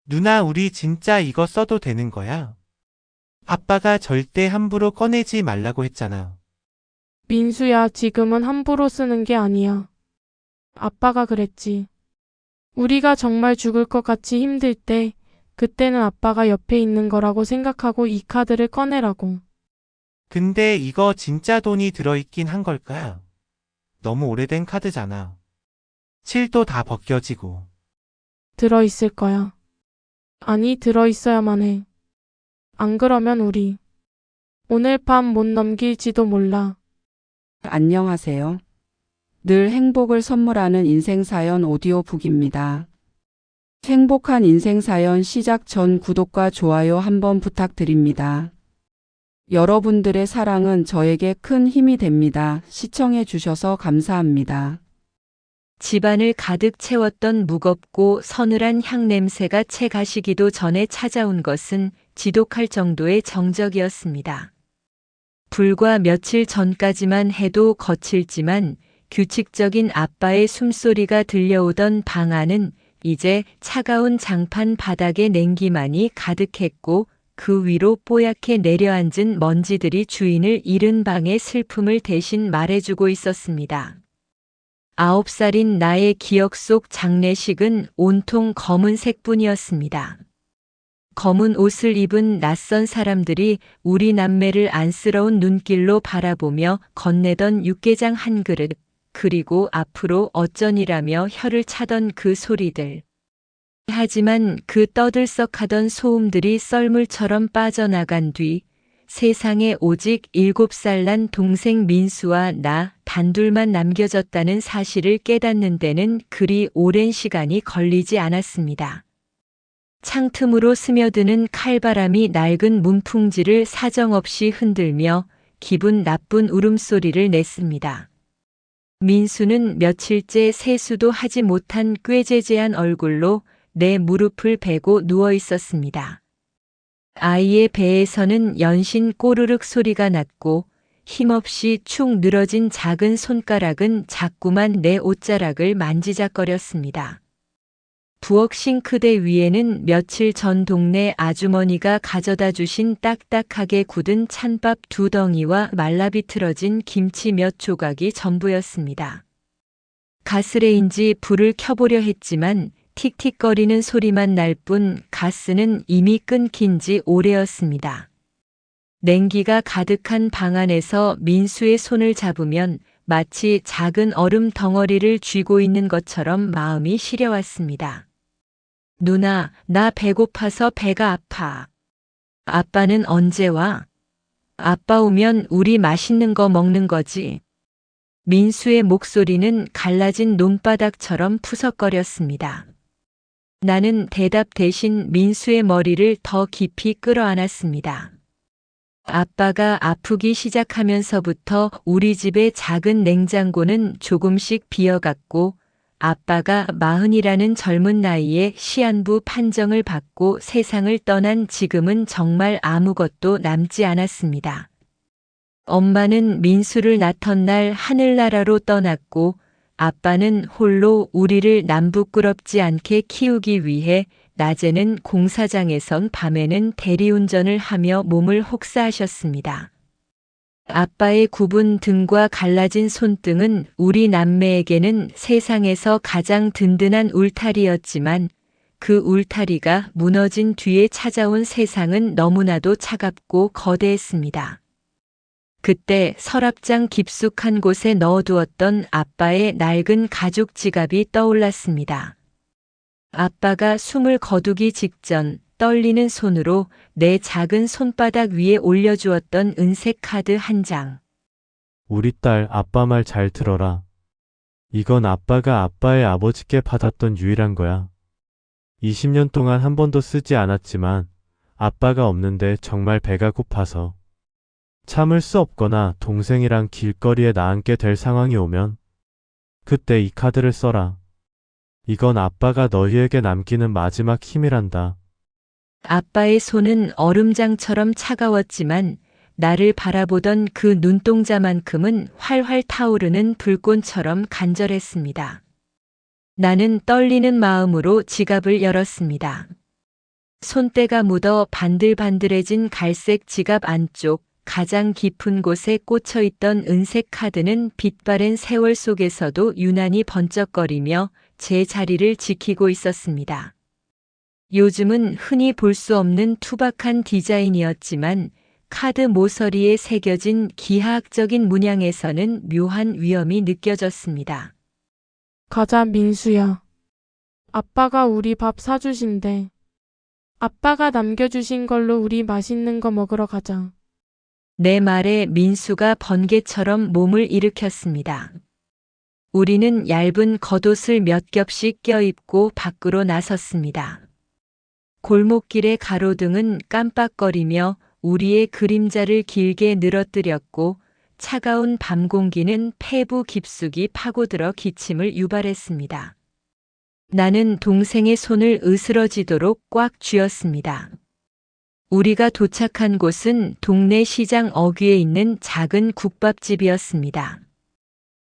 누나, 우리 진짜 이거 써도 되는 거야? 아빠가 절대 함부로 꺼내지 말라고 했잖아. 민수야, 지금은 함부로 쓰는 게 아니야. 아빠가 그랬지. 우리가 정말 죽을 것 같이 힘들 때, 그때는 아빠가 옆에 있는 거라고 생각하고 이 카드를 꺼내라고. 근데 이거 진짜 돈이 들어있긴 한 걸까? 너무 오래된 카드잖아. 칠도 다 벗겨지고. 들어있을 거야. 아니, 들어있어야만 해. 안 그러면 우리 오늘 밤 못 넘길지도 몰라. 안녕하세요. 늘 행복을 선물하는 인생사연 오디오북입니다. 행복한 인생사연 시작 전 구독과 좋아요 한번 부탁드립니다. 여러분들의 사랑은 저에게 큰 힘이 됩니다. 시청해 주셔서 감사합니다. 집안을 가득 채웠던 무겁고 서늘한 향냄새가 채 가시기도 전에 찾아온 것은 지독할 정도의 정적이었습니다. 불과 며칠 전까지만 해도 거칠지만 규칙적인 아빠의 숨소리가 들려오던 방 안은 이제 차가운 장판 바닥에 냉기만이 가득했고 그 위로 뽀얗게 내려앉은 먼지들이 주인을 잃은 방의 슬픔을 대신 말해주고 있었습니다. 9살인 나의 기억 속 장례식은 온통 검은색뿐이었습니다. 검은 옷을 입은 낯선 사람들이 우리 남매를 안쓰러운 눈길로 바라보며 건네던 육개장 한 그릇, 그리고 앞으로 어쩌니라며 혀를 차던 그 소리들. 하지만 그 떠들썩하던 소음들이 썰물처럼 빠져나간 뒤 세상에 오직 7살 난 동생 민수와 나 단둘만 남겨졌다는 사실을 깨닫는 데는 그리 오랜 시간이 걸리지 않았습니다. 창틈으로 스며드는 칼바람이 낡은 문풍지를 사정없이 흔들며 기분 나쁜 울음소리를 냈습니다. 민수는 며칠째 세수도 하지 못한 꾀죄죄한 얼굴로 내 무릎을 베고 누워 있었습니다. 아이의 배에서는 연신 꼬르륵 소리가 났고 힘없이 축 늘어진 작은 손가락은 자꾸만 내 옷자락을 만지작거렸습니다. 부엌 싱크대 위에는 며칠 전 동네 아주머니가 가져다 주신 딱딱하게 굳은 찬밥 2덩이와 말라비틀어진 김치 몇 조각이 전부였습니다. 가스레인지 불을 켜보려 했지만 틱틱거리는 소리만 날 뿐 가스는 이미 끊긴 지 오래였습니다. 냉기가 가득한 방 안에서 민수의 손을 잡으면 마치 작은 얼음 덩어리를 쥐고 있는 것처럼 마음이 시려왔습니다. 누나, 나 배고파서 배가 아파. 아빠는 언제 와? 아빠 오면 우리 맛있는 거 먹는 거지. 민수의 목소리는 갈라진 논바닥처럼 푸석거렸습니다. 나는 대답 대신 민수의 머리를 더 깊이 끌어안았습니다. 아빠가 아프기 시작하면서부터 우리 집의 작은 냉장고는 조금씩 비어갔고 아빠가 40이라는 젊은 나이에 시한부 판정을 받고 세상을 떠난 지금은 정말 아무것도 남지 않았습니다. 엄마는 민수를 낳던 날 하늘나라로 떠났고 아빠는 홀로 우리를 남부끄럽지 않게 키우기 위해 낮에는 공사장에선 밤에는 대리운전을 하며 몸을 혹사하셨습니다. 아빠의 굽은 등과 갈라진 손등은 우리 남매에게는 세상에서 가장 든든한 울타리였지만 그 울타리가 무너진 뒤에 찾아온 세상은 너무나도 차갑고 거대했습니다. 그때 서랍장 깊숙한 곳에 넣어두었던 아빠의 낡은 가죽 지갑이 떠올랐습니다. 아빠가 숨을 거두기 직전 떨리는 손으로 내 작은 손바닥 위에 올려주었던 은색 카드 한 장. 우리 딸, 아빠 말 잘 들어라. 이건 아빠가 아빠의 아버지께 받았던 유일한 거야. 20년 동안 한 번도 쓰지 않았지만 아빠가 없는데 정말 배가 고파서 참을 수 없거나 동생이랑 길거리에 나앉게 될 상황이 오면 그때 이 카드를 써라. 이건 아빠가 너희에게 남기는 마지막 힘이란다. 아빠의 손은 얼음장처럼 차가웠지만 나를 바라보던 그 눈동자만큼은 활활 타오르는 불꽃처럼 간절했습니다. 나는 떨리는 마음으로 지갑을 열었습니다. 손때가 묻어 반들반들해진 갈색 지갑 안쪽 가장 깊은 곳에 꽂혀 있던 은색 카드는 빛바랜 세월 속에서도 유난히 번쩍거리며 제 자리를 지키고 있었습니다. 요즘은 흔히 볼 수 없는 투박한 디자인이었지만 카드 모서리에 새겨진 기하학적인 문양에서는 묘한 위엄이 느껴졌습니다. 가자, 민수야. 아빠가 우리 밥 사주신대. 아빠가 남겨주신 걸로 우리 맛있는 거 먹으러 가자. 내 말에 민수가 번개처럼 몸을 일으켰습니다. 우리는 얇은 겉옷을 몇 겹씩 껴입고 밖으로 나섰습니다. 골목길의 가로등은 깜빡거리며 우리의 그림자를 길게 늘어뜨렸고 차가운 밤 공기는 폐부 깊숙이 파고들어 기침을 유발했습니다. 나는 동생의 손을 으스러지도록 꽉 쥐었습니다. 우리가 도착한 곳은 동네 시장 어귀에 있는 작은 국밥집이었습니다.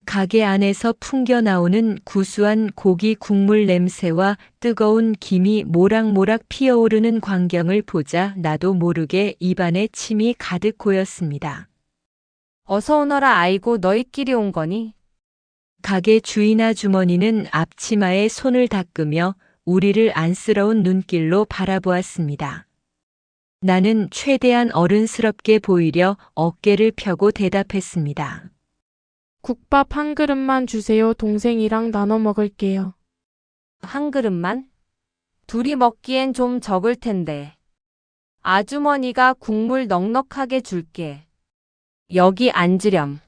가게 안에서 풍겨나오는 구수한 고기 국물 냄새와 뜨거운 김이 모락모락 피어오르는 광경을 보자 나도 모르게 입안에 침이 가득 고였습니다. 어서 오너라. 아이고, 너희끼리 온 거니? 가게 주인 아주머니는 앞치마에 손을 닦으며 우리를 안쓰러운 눈길로 바라보았습니다. 나는 최대한 어른스럽게 보이려 어깨를 펴고 대답했습니다. 국밥 한 그릇만 주세요. 동생이랑 나눠 먹을게요. 한 그릇만? 둘이 먹기엔 좀 적을 텐데. 아주머니가 국물 넉넉하게 줄게. 여기 앉으렴.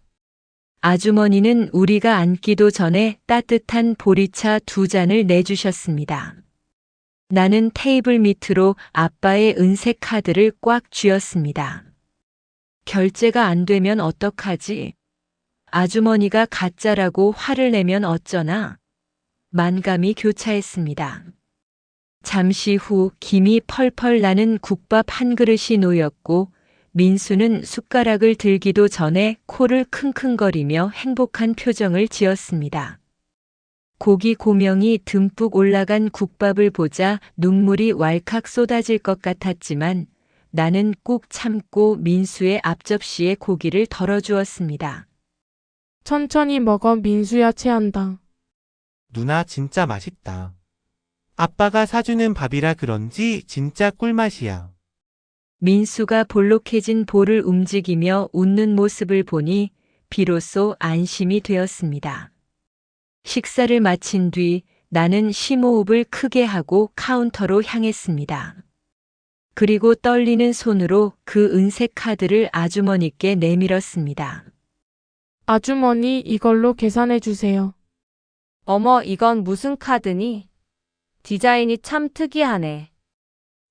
아주머니는 우리가 앉기도 전에 따뜻한 보리차 2잔을 내주셨습니다. 나는 테이블 밑으로 아빠의 은색 카드를 꽉 쥐었습니다. 결제가 안 되면 어떡하지? 아주머니가 가짜라고 화를 내면 어쩌나? 만감이 교차했습니다. 잠시 후 김이 펄펄 나는 국밥 한 그릇이 놓였고 민수는 숟가락을 들기도 전에 코를 킁킁거리며 행복한 표정을 지었습니다. 고기 고명이 듬뿍 올라간 국밥을 보자 눈물이 왈칵 쏟아질 것 같았지만 나는 꾹 참고 민수의 앞접시에 고기를 덜어주었습니다. 천천히 먹어, 민수야. 체한다. 누나 진짜 맛있다. 아빠가 사주는 밥이라 그런지 진짜 꿀맛이야. 민수가 볼록해진 볼을 움직이며 웃는 모습을 보니 비로소 안심이 되었습니다. 식사를 마친 뒤 나는 심호흡을 크게 하고 카운터로 향했습니다. 그리고 떨리는 손으로 그 은색 카드를 아주머니께 내밀었습니다. 아주머니, 이걸로 계산해 주세요. 어머, 이건 무슨 카드니? 디자인이 참 특이하네.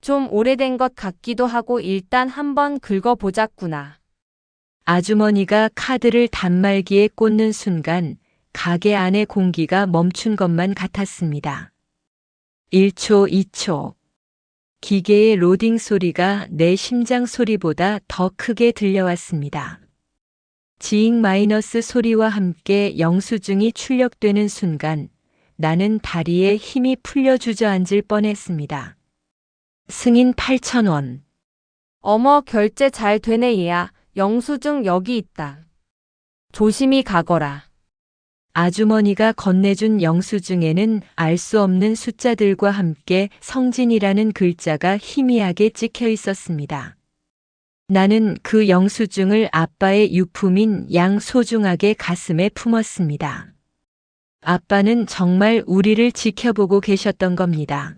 좀 오래된 것 같기도 하고 일단 한번 긁어보자꾸나. 아주머니가 카드를 단말기에 꽂는 순간 가게 안의 공기가 멈춘 것만 같았습니다. 1초, 2초. 기계의 로딩 소리가 내 심장 소리보다 더 크게 들려왔습니다. 지잉 마이너스 소리와 함께 영수증이 출력되는 순간 나는 다리에 힘이 풀려 주저앉을 뻔했습니다. 승인 8,000원. 어머, 결제 잘 되네 얘야. 영수증 여기 있다. 조심히 가거라. 아주머니가 건네준 영수증에는 알 수 없는 숫자들과 함께 성진이라는 글자가 희미하게 찍혀 있었습니다. 나는 그 영수증을 아빠의 유품인 양 소중하게 가슴에 품었습니다. 아빠는 정말 우리를 지켜보고 계셨던 겁니다.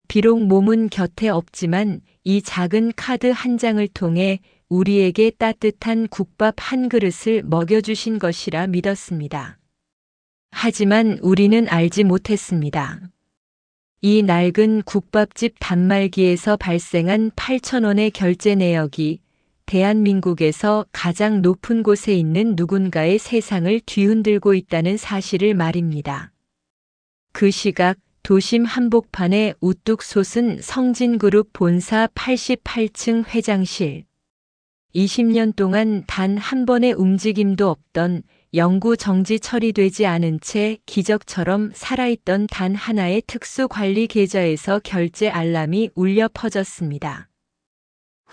비록 몸은 곁에 없지만 이 작은 카드 한 장을 통해 우리에게 따뜻한 국밥 한 그릇을 먹여주신 것이라 믿었습니다. 하지만 우리는 알지 못했습니다. 이 낡은 국밥집 단말기에서 발생한 8,000원의 결제 내역이 대한민국에서 가장 높은 곳에 있는 누군가의 세상을 뒤흔들고 있다는 사실을 말입니다. 그 시각 도심 한복판에 우뚝 솟은 성진그룹 본사 88층 회장실. 20년 동안 단 한 번의 움직임도 없던 영구 정지 처리되지 않은 채 기적처럼 살아있던 단 하나의 특수 관리 계좌에서 결제 알람이 울려 퍼졌습니다.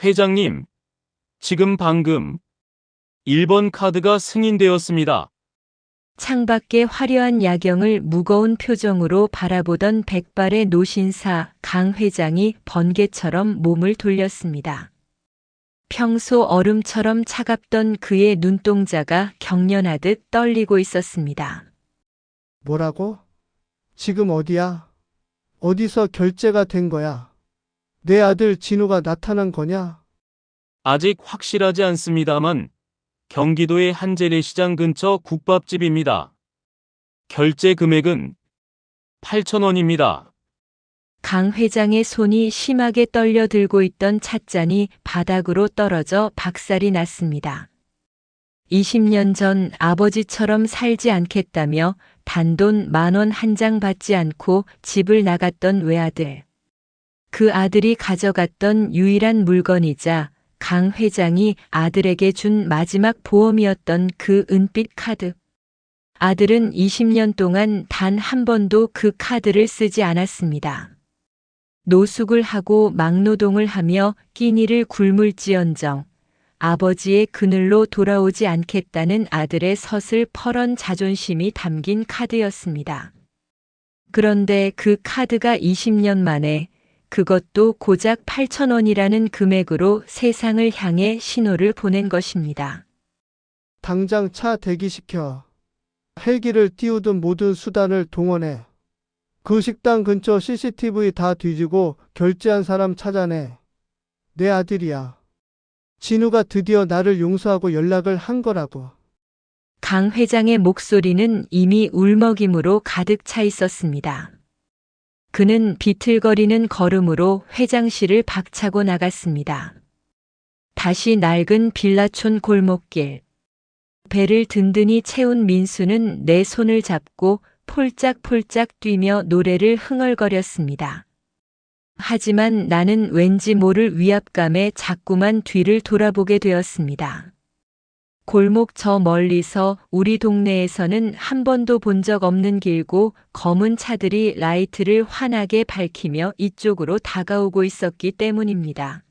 회장님, 지금 방금 1번 카드가 승인되었습니다. 창밖의 화려한 야경을 무거운 표정으로 바라보던 백발의 노신사 강 회장이 번개처럼 몸을 돌렸습니다. 평소 얼음처럼 차갑던 그의 눈동자가 경련하듯 떨리고 있었습니다. 뭐라고? 지금 어디야? 어디서 결제가 된 거야? 내 아들 진우가 나타난 거냐? 아직 확실하지 않습니다만 경기도의 한 재래시장 근처 국밥집입니다. 결제 금액은 8,000원입니다. 강 회장의 손이 심하게 떨려 들고 있던 찻잔이 바닥으로 떨어져 박살이 났습니다. 20년 전 아버지처럼 살지 않겠다며 단돈 10,000원 한 장 받지 않고 집을 나갔던 외아들. 그 아들이 가져갔던 유일한 물건이자 강 회장이 아들에게 준 마지막 보험이었던 그 은빛 카드. 아들은 20년 동안 단 한 번도 그 카드를 쓰지 않았습니다. 노숙을 하고 막노동을 하며 끼니를 굶을지언정 아버지의 그늘로 돌아오지 않겠다는 아들의 서슬퍼런 자존심이 담긴 카드였습니다. 그런데 그 카드가 20년 만에 그것도 고작 8,000원이라는 금액으로 세상을 향해 신호를 보낸 것입니다. 당장 차 대기시켜. 헬기를 띄우든 모든 수단을 동원해. 그 식당 근처 CCTV 다 뒤지고 결제한 사람 찾아내. 내 아들이야. 진우가 드디어 나를 용서하고 연락을 한 거라고. 강 회장의 목소리는 이미 울먹임으로 가득 차 있었습니다. 그는 비틀거리는 걸음으로 회장실을 박차고 나갔습니다. 다시 낡은 빌라촌 골목길. 배를 든든히 채운 민수는 내 손을 잡고 폴짝폴짝 뛰며 노래를 흥얼거렸습니다. 하지만 나는 왠지 모를 위압감에 자꾸만 뒤를 돌아보게 되었습니다. 골목 저 멀리서 우리 동네에서는 한 번도 본 적 없는 길고 검은 차들이 라이트를 환하게 밝히며 이쪽으로 다가오고 있었기 때문입니다.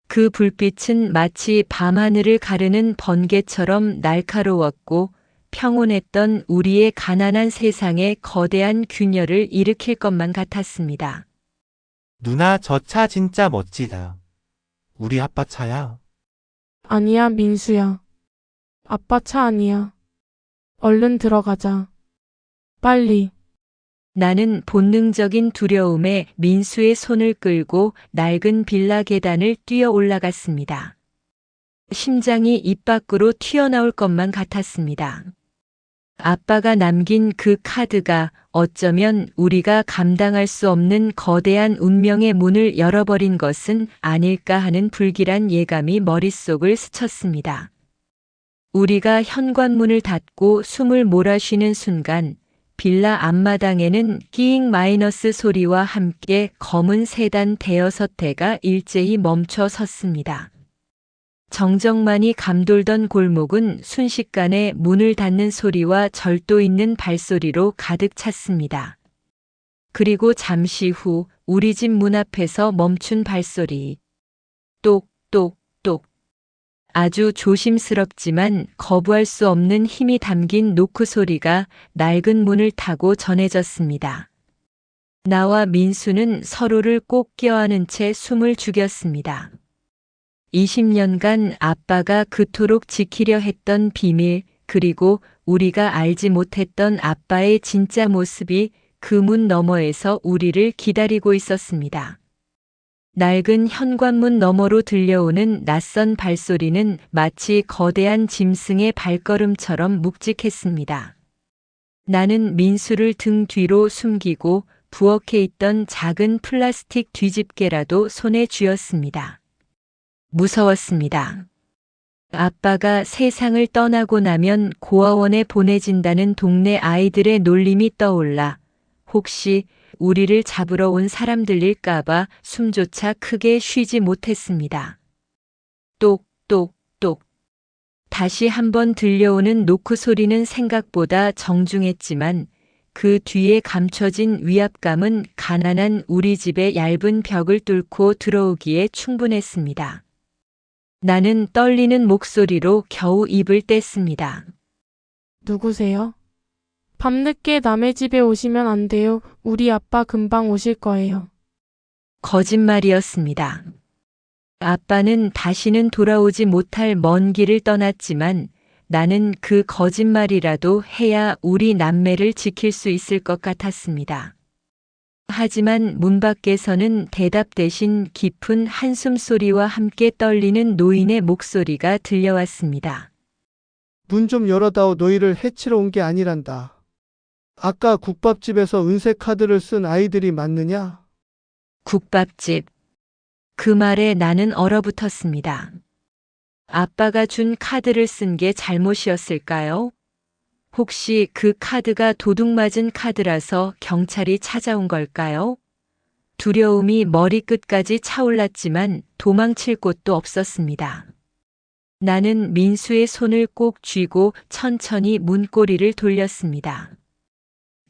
그 불빛은 마치 밤하늘을 가르는 번개처럼 날카로웠고 평온했던 우리의 가난한 세상에 거대한 균열을 일으킬 것만 같았습니다. 누나, 저 차 진짜 멋지다. 우리 아빠 차야. 아니야, 민수야. 아빠 차 아니야. 얼른 들어가자. 빨리. 나는 본능적인 두려움에 민수의 손을 끌고 낡은 빌라 계단을 뛰어 올라갔습니다. 심장이 입 밖으로 튀어나올 것만 같았습니다. 아빠가 남긴 그 카드가 어쩌면 우리가 감당할 수 없는 거대한 운명의 문을 열어버린 것은 아닐까 하는 불길한 예감이 머릿속을 스쳤습니다. 우리가 현관문을 닫고 숨을 몰아쉬는 순간 빌라 앞마당에는 끼잉 마이너스 소리와 함께 검은 세단 대여섯 대가 일제히 멈춰 섰습니다. 정적만이 감돌던 골목은 순식간에 문을 닫는 소리와 절도 있는 발소리로 가득 찼습니다. 그리고 잠시 후 우리 집 문 앞에서 멈춘 발소리. 똑똑똑. 아주 조심스럽지만 거부할 수 없는 힘이 담긴 노크 소리가 낡은 문을 타고 전해졌습니다. 나와 민수는 서로를 꼭 껴안은 채 숨을 죽였습니다. 20년간 아빠가 그토록 지키려 했던 비밀, 그리고 우리가 알지 못했던 아빠의 진짜 모습이 그 문 너머에서 우리를 기다리고 있었습니다. 낡은 현관문 너머로 들려오는 낯선 발소리는 마치 거대한 짐승의 발걸음처럼 묵직했습니다. 나는 민수를 등 뒤로 숨기고 부엌에 있던 작은 플라스틱 뒤집개라도 손에 쥐었습니다. 무서웠습니다. 아빠가 세상을 떠나고 나면 고아원에 보내진다는 동네 아이들의 놀림이 떠올라 혹시 우리를 잡으러 온 사람들일까봐 숨조차 크게 쉬지 못했습니다. 똑똑똑. 다시 한번 들려오는 노크 소리는 생각보다 정중했지만 그 뒤에 감춰진 위압감은 가난한 우리 집의 얇은 벽을 뚫고 들어오기에 충분했습니다. 나는 떨리는 목소리로 겨우 입을 뗐습니다. 누구세요? 밤늦게 남의 집에 오시면 안 돼요. 우리 아빠 금방 오실 거예요. 거짓말이었습니다. 아빠는 다시는 돌아오지 못할 먼 길을 떠났지만 나는 그 거짓말이라도 해야 우리 남매를 지킬 수 있을 것 같았습니다. 하지만 문 밖에서는 대답 대신 깊은 한숨 소리와 함께 떨리는 노인의 목소리가 들려왔습니다. 문 좀 열어다오. 너희를 해치러 온 게 아니란다. 아까 국밥집에서 은색 카드를 쓴 아이들이 맞느냐? 국밥집. 그 말에 나는 얼어붙었습니다. 아빠가 준 카드를 쓴 게 잘못이었을까요? 혹시 그 카드가 도둑맞은 카드라서 경찰이 찾아온 걸까요? 두려움이 머리끝까지 차올랐지만 도망칠 곳도 없었습니다. 나는 민수의 손을 꼭 쥐고 천천히 문고리를 돌렸습니다.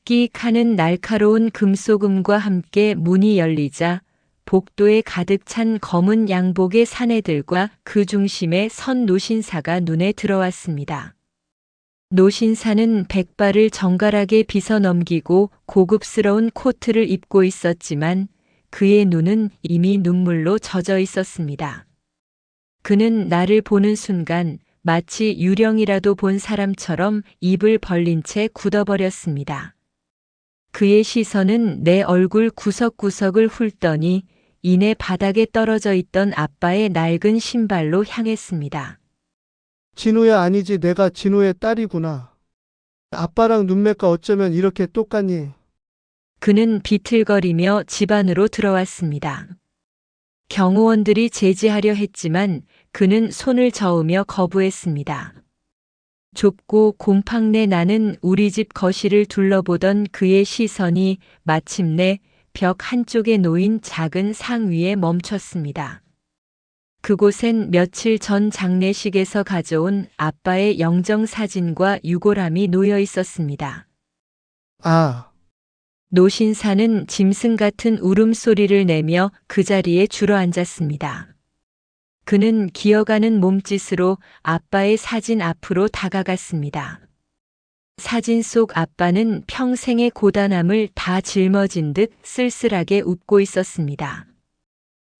끼익 하는 날카로운 금속음과 함께 문이 열리자 복도에 가득 찬 검은 양복의 사내들과 그 중심에 선 노신사가 눈에 들어왔습니다. 노신사는 백발을 정갈하게 빗어 넘기고 고급스러운 코트를 입고 있었지만 그의 눈은 이미 눈물로 젖어 있었습니다. 그는 나를 보는 순간 마치 유령이라도 본 사람처럼 입을 벌린 채 굳어버렸습니다. 그의 시선은 내 얼굴 구석구석을 훑더니 이내 바닥에 떨어져 있던 아빠의 낡은 신발로 향했습니다. 진우야, 아니지. 내가 진우의 딸이구나. 아빠랑 눈매가 어쩌면 이렇게 똑같니? 그는 비틀거리며 집 안으로 들어왔습니다. 경호원들이 제지하려 했지만 그는 손을 저으며 거부했습니다. 좁고 곰팡내 나는 우리 집 거실을 둘러보던 그의 시선이 마침내 벽 한쪽에 놓인 작은 상 위에 멈췄습니다. 그곳엔 며칠 전 장례식에서 가져온 아빠의 영정 사진과 유골함이 놓여 있었습니다. 아, 노신사는 짐승 같은 울음소리를 내며 그 자리에 주저앉았습니다. 그는 기어가는 몸짓으로 아빠의 사진 앞으로 다가갔습니다. 사진 속 아빠는 평생의 고단함을 다 짊어진 듯 쓸쓸하게 웃고 있었습니다.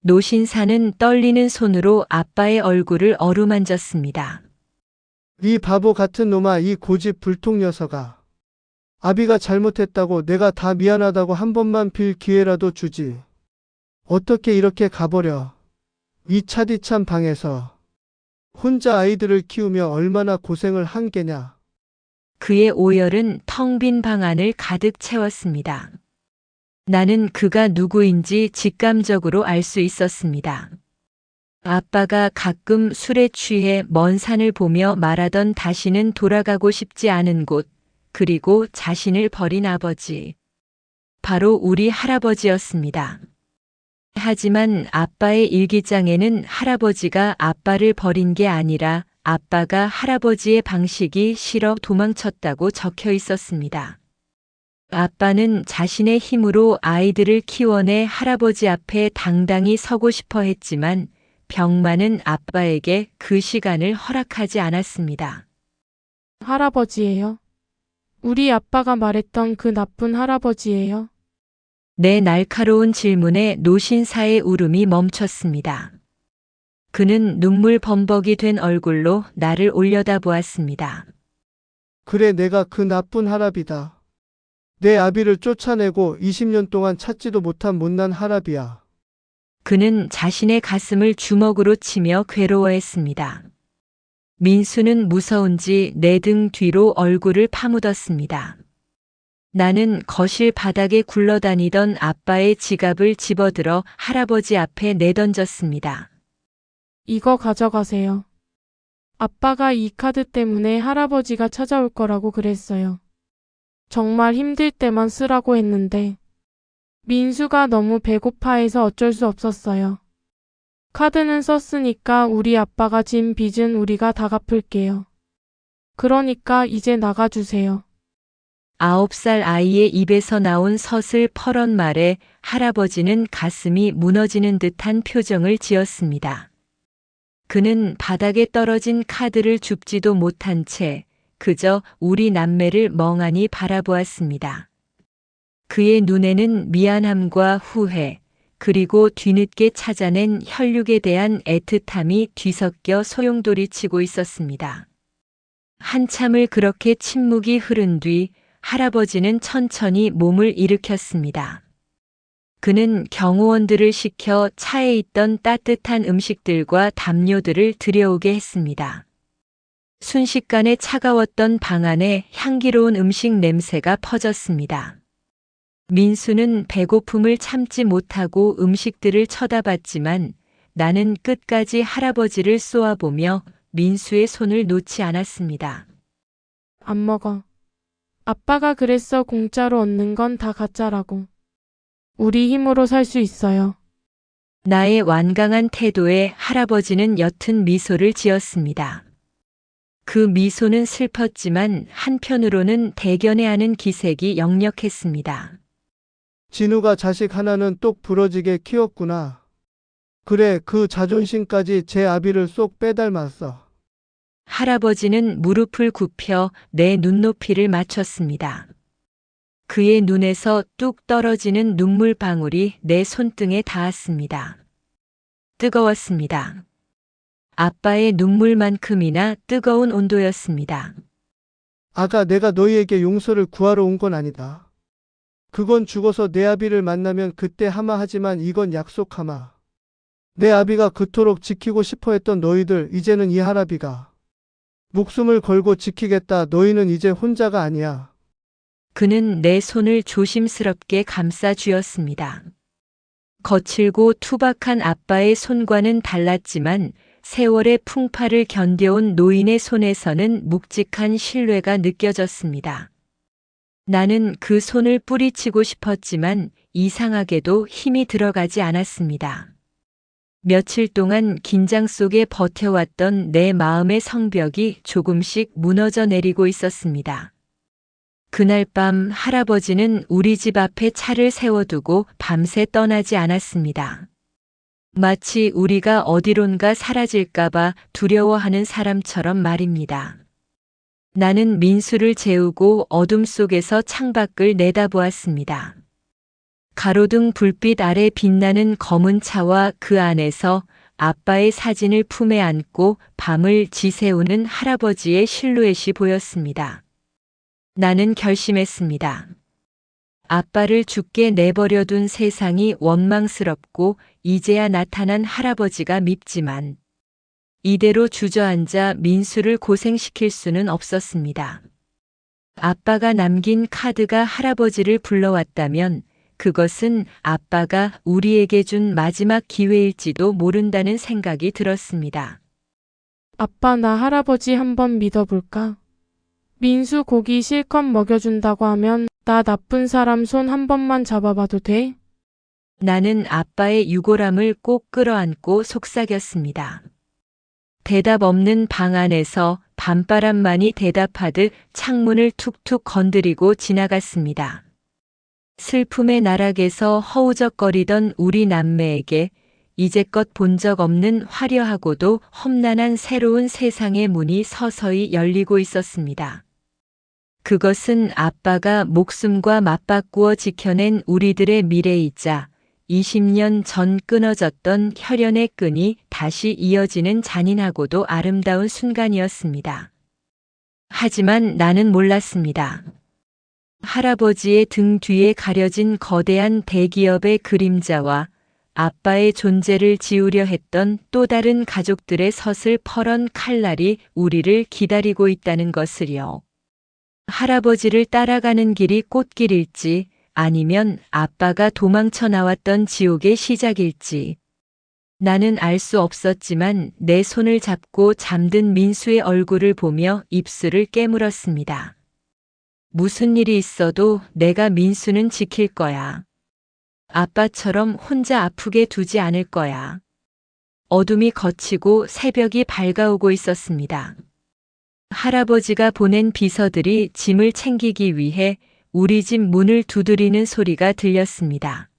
노신사는 떨리는 손으로 아빠의 얼굴을 어루만졌습니다. 이 바보 같은 놈아, 이 고집 불통 녀석아. 아비가 잘못했다고, 내가 다 미안하다고 한 번만 빌 기회라도 주지. 어떻게 이렇게 가버려. 이 차디찬 방에서 혼자 아이들을 키우며 얼마나 고생을 한 게냐. 그의 오열은 텅 빈 방 안을 가득 채웠습니다. 나는 그가 누구인지 직감적으로 알 수 있었습니다. 아빠가 가끔 술에 취해 먼 산을 보며 말하던 다시는 돌아가고 싶지 않은 곳, 그리고 자신을 버린 아버지. 바로 우리 할아버지였습니다. 하지만 아빠의 일기장에는 할아버지가 아빠를 버린 게 아니라 아빠가 할아버지의 방식이 싫어 도망쳤다고 적혀 있었습니다. 아빠는 자신의 힘으로 아이들을 키워내 할아버지 앞에 당당히 서고 싶어 했지만 병 많은 아빠에게 그 시간을 허락하지 않았습니다. 할아버지예요? 우리 아빠가 말했던 그 나쁜 할아버지예요? 내 날카로운 질문에 노신사의 울음이 멈췄습니다. 그는 눈물 범벅이 된 얼굴로 나를 올려다보았습니다. 그래, 내가 그 나쁜 할아비다. 내 아비를 쫓아내고 20년 동안 찾지도 못한 못난 할아비야. 그는 자신의 가슴을 주먹으로 치며 괴로워했습니다. 민수는 무서운지 내 등 뒤로 얼굴을 파묻었습니다. 나는 거실 바닥에 굴러다니던 아빠의 지갑을 집어들어 할아버지 앞에 내던졌습니다. 이거 가져가세요. 아빠가 이 카드 때문에 할아버지가 찾아올 거라고 그랬어요. 정말 힘들 때만 쓰라고 했는데 민수가 너무 배고파해서 어쩔 수 없었어요. 카드는 썼으니까 우리 아빠가 진 빚은 우리가 다 갚을게요. 그러니까 이제 나가주세요. 9살 아이의 입에서 나온 서슬퍼런 말에 할아버지는 가슴이 무너지는 듯한 표정을 지었습니다. 그는 바닥에 떨어진 카드를 줍지도 못한 채 그저 우리 남매를 멍하니 바라보았습니다. 그의 눈에는 미안함과 후회, 그리고 뒤늦게 찾아낸 혈육에 대한 애틋함이 뒤섞여 소용돌이치고 있었습니다. 한참을 그렇게 침묵이 흐른 뒤 할아버지는 천천히 몸을 일으켰습니다. 그는 경호원들을 시켜 차에 있던 따뜻한 음식들과 담요들을 들여오게 했습니다. 순식간에 차가웠던 방 안에 향기로운 음식 냄새가 퍼졌습니다. 민수는 배고픔을 참지 못하고 음식들을 쳐다봤지만 나는 끝까지 할아버지를 쏘아보며 민수의 손을 놓지 않았습니다. 안 먹어. 아빠가 그랬어. 공짜로 얻는 건 다 가짜라고. 우리 힘으로 살 수 있어요. 나의 완강한 태도에 할아버지는 옅은 미소를 지었습니다. 그 미소는 슬펐지만 한편으로는 대견해하는 기색이 역력했습니다. 진우가 자식 하나는 똑 부러지게 키웠구나. 그래, 그 자존심까지 제 아비를 쏙 빼닮았어. 할아버지는 무릎을 굽혀 내 눈높이를 맞췄습니다. 그의 눈에서 뚝 떨어지는 눈물방울이 내 손등에 닿았습니다. 뜨거웠습니다. 아빠의 눈물만큼이나 뜨거운 온도였습니다. 아가, 내가 너희에게 용서를 구하러 온 건 아니다. 그건 죽어서 내 아비를 만나면 그때 하마 하지만 이건 약속하마. 내 아비가 그토록 지키고 싶어 했던 너희들, 이제는 이 할아비가 목숨을 걸고 지키겠다. 너희는 이제 혼자가 아니야. 그는 내 손을 조심스럽게 감싸 쥐었습니다. 거칠고 투박한 아빠의 손과는 달랐지만 세월의 풍파를 견뎌온 노인의 손에서는 묵직한 신뢰가 느껴졌습니다. 나는 그 손을 뿌리치고 싶었지만 이상하게도 힘이 들어가지 않았습니다. 며칠 동안 긴장 속에 버텨왔던 내 마음의 성벽이 조금씩 무너져 내리고 있었습니다. 그날 밤 할아버지는 우리 집 앞에 차를 세워두고 밤새 떠나지 않았습니다. 마치 우리가 어디론가 사라질까봐 두려워하는 사람처럼 말입니다. 나는 민수를 재우고 어둠 속에서 창밖을 내다보았습니다. 가로등 불빛 아래 빛나는 검은 차와 그 안에서 아빠의 사진을 품에 안고 밤을 지새우는 할아버지의 실루엣이 보였습니다. 나는 결심했습니다. 아빠를 죽게 내버려둔 세상이 원망스럽고 이제야 나타난 할아버지가 밉지만 이대로 주저앉아 민수를 고생시킬 수는 없었습니다. 아빠가 남긴 카드가 할아버지를 불러왔다면 그것은 아빠가 우리에게 준 마지막 기회일지도 모른다는 생각이 들었습니다. 아빠, 나 할아버지 한번 믿어볼까? 민수 고기 실컷 먹여준다고 하면 나 나쁜 사람 손 한 번만 잡아봐도 돼? 나는 아빠의 유골함을 꼭 끌어안고 속삭였습니다. 대답 없는 방 안에서 밤바람만이 대답하듯 창문을 툭툭 건드리고 지나갔습니다. 슬픔의 나락에서 허우적거리던 우리 남매에게 이제껏 본 적 없는 화려하고도 험난한 새로운 세상의 문이 서서히 열리고 있었습니다. 그것은 아빠가 목숨과 맞바꾸어 지켜낸 우리들의 미래이자 20년 전 끊어졌던 혈연의 끈이 다시 이어지는 잔인하고도 아름다운 순간이었습니다. 하지만 나는 몰랐습니다. 할아버지의 등 뒤에 가려진 거대한 대기업의 그림자와 아빠의 존재를 지우려 했던 또 다른 가족들의 서슬퍼런 칼날이 우리를 기다리고 있다는 것을요. 할아버지를 따라가는 길이 꽃길일지 아니면 아빠가 도망쳐 나왔던 지옥의 시작일지. 나는 알 수 없었지만 내 손을 잡고 잠든 민수의 얼굴을 보며 입술을 깨물었습니다. 무슨 일이 있어도 내가 민수는 지킬 거야. 아빠처럼 혼자 아프게 두지 않을 거야. 어둠이 걷히고 새벽이 밝아오고 있었습니다. 할아버지가 보낸 비서들이 짐을 챙기기 위해 우리 집 문을 두드리는 소리가 들렸습니다.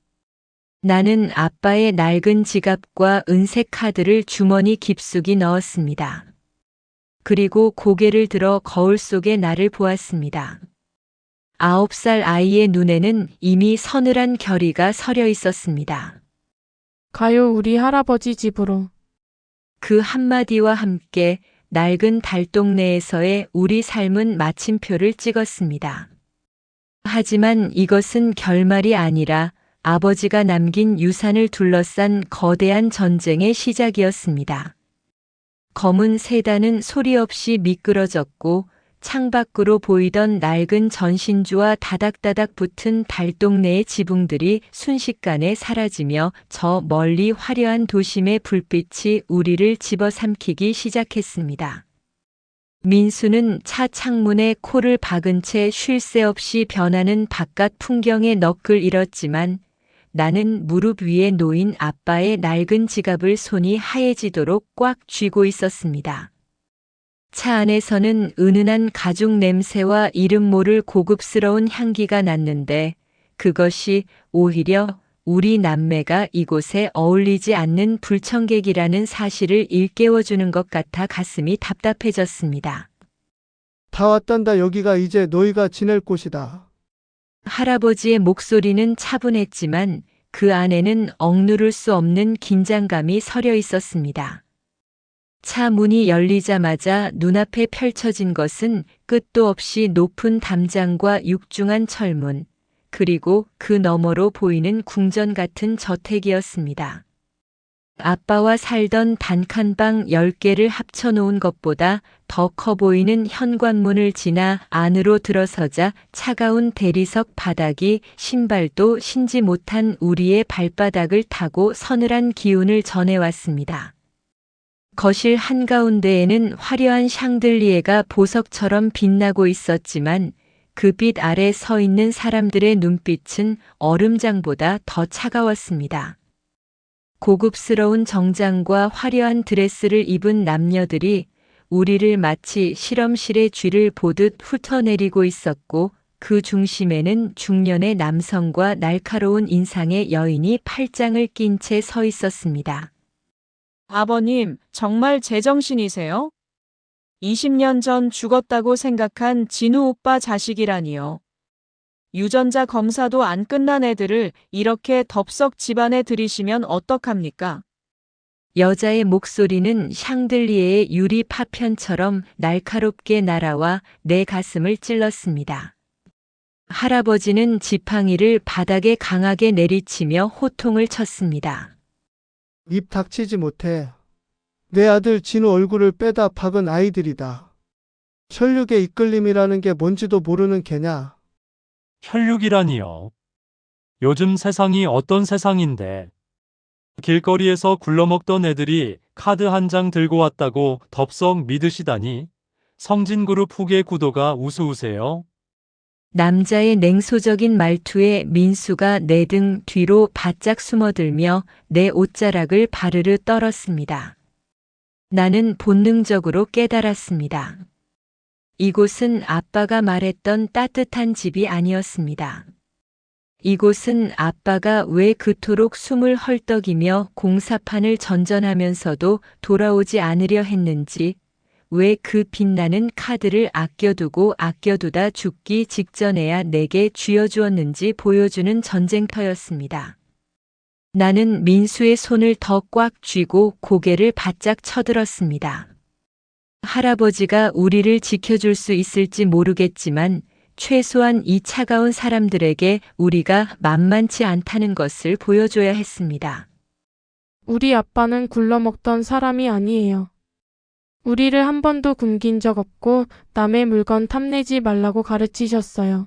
나는 아빠의 낡은 지갑과 은색 카드를 주머니 깊숙이 넣었습니다. 그리고 고개를 들어 거울 속에 나를 보았습니다. 9살 아이의 눈에는 이미 서늘한 결의가 서려 있었습니다. 가요, 우리 할아버지 집으로. 그 한마디와 함께 낡은 달동네에서의 우리 삶은 마침표를 찍었습니다. 하지만 이것은 결말이 아니라 아버지가 남긴 유산을 둘러싼 거대한 전쟁의 시작이었습니다. 검은 세단은 소리 없이 미끄러졌고 창밖으로 보이던 낡은 전신주와 다닥다닥 붙은 달동네의 지붕들이 순식간에 사라지며 저 멀리 화려한 도심의 불빛이 우리를 집어삼키기 시작했습니다. 민수는 차 창문에 코를 박은 채 쉴 새 없이 변하는 바깥 풍경에 넋을 잃었지만 나는 무릎 위에 놓인 아빠의 낡은 지갑을 손이 하얘지도록 꽉 쥐고 있었습니다. 차 안에서는 은은한 가죽 냄새와 이름 모를 고급스러운 향기가 났는데 그것이 오히려 우리 남매가 이곳에 어울리지 않는 불청객이라는 사실을 일깨워주는 것 같아 가슴이 답답해졌습니다. 다 왔단다. 여기가 이제 너희가 지낼 곳이다. 할아버지의 목소리는 차분했지만 그 안에는 억누를 수 없는 긴장감이 서려 있었습니다. 차 문이 열리자마자 눈앞에 펼쳐진 것은 끝도 없이 높은 담장과 육중한 철문, 그리고 그 너머로 보이는 궁전 같은 저택이었습니다. 아빠와 살던 단칸방 10개를 합쳐놓은 것보다 더 커 보이는 현관문을 지나 안으로 들어서자 차가운 대리석 바닥이 신발도 신지 못한 우리의 발바닥을 타고 서늘한 기운을 전해왔습니다. 거실 한가운데에는 화려한 샹들리에가 보석처럼 빛나고 있었지만 그 빛 아래 서 있는 사람들의 눈빛은 얼음장보다 더 차가웠습니다. 고급스러운 정장과 화려한 드레스를 입은 남녀들이 우리를 마치 실험실의 쥐를 보듯 훑어내리고 있었고 그 중심에는 중년의 남성과 날카로운 인상의 여인이 팔짱을 낀 채 서 있었습니다. 아버님, 정말 제정신이세요? 20년 전 죽었다고 생각한 진우 오빠 자식이라니요. 유전자 검사도 안 끝난 애들을 이렇게 덥석 집안에 들이시면 어떡합니까? 여자의 목소리는 샹들리에의 유리 파편처럼 날카롭게 날아와 내 가슴을 찔렀습니다. 할아버지는 지팡이를 바닥에 강하게 내리치며 호통을 쳤습니다. 입 닥치지 못해. 내 아들 진우 얼굴을 빼다 박은 아이들이다. 혈육의 이끌림이라는 게 뭔지도 모르는 개냐. 혈육이라니요. 요즘 세상이 어떤 세상인데. 길거리에서 굴러먹던 애들이 카드 한 장 들고 왔다고 덥석 믿으시다니. 성진그룹 후계 구도가 우스우세요. 남자의 냉소적인 말투에 민수가 내 등 뒤로 바짝 숨어들며 내 옷자락을 바르르 떨었습니다. 나는 본능적으로 깨달았습니다. 이곳은 아빠가 말했던 따뜻한 집이 아니었습니다. 이곳은 아빠가 왜 그토록 숨을 헐떡이며 공사판을 전전하면서도 돌아오지 않으려 했는지, 왜 그 빛나는 카드를 아껴두다 죽기 직전에야 내게 쥐어주었는지 보여주는 전쟁터였습니다. 나는 민수의 손을 더 꽉 쥐고 고개를 바짝 쳐들었습니다. 할아버지가 우리를 지켜줄 수 있을지 모르겠지만 최소한 이 차가운 사람들에게 우리가 만만치 않다는 것을 보여줘야 했습니다. 우리 아빠는 굴러먹던 사람이 아니에요. 우리를 한 번도 굶긴 적 없고 남의 물건 탐내지 말라고 가르치셨어요.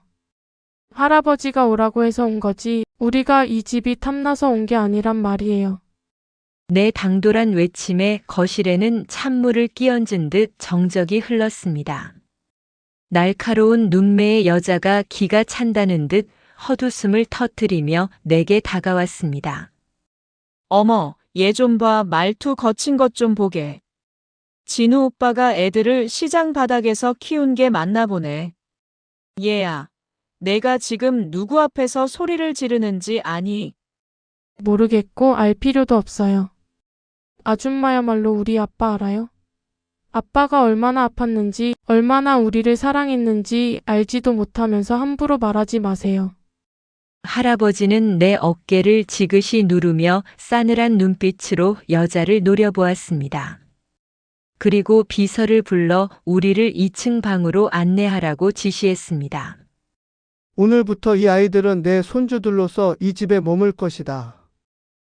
할아버지가 오라고 해서 온 거지 우리가 이 집이 탐나서 온 게 아니란 말이에요. 내 당돌한 외침에 거실에는 찬물을 끼얹은 듯 정적이 흘렀습니다. 날카로운 눈매의 여자가 기가 찬다는 듯 헛웃음을 터뜨리며 내게 다가왔습니다. 어머, 얘 좀 봐, 말투 거친 것 좀 보게. 진우 오빠가 애들을 시장 바닥에서 키운 게 맞나 보네. 얘야, 내가 지금 누구 앞에서 소리를 지르는지 아니? 모르겠고 알 필요도 없어요. 아줌마야말로 우리 아빠 알아요? 아빠가 얼마나 아팠는지, 얼마나 우리를 사랑했는지 알지도 못하면서 함부로 말하지 마세요. 할아버지는 내 어깨를 지그시 누르며 싸늘한 눈빛으로 여자를 노려보았습니다. 그리고 비서를 불러 우리를 2층 방으로 안내하라고 지시했습니다. 오늘부터 이 아이들은 내 손주들로서 이 집에 머물 것이다.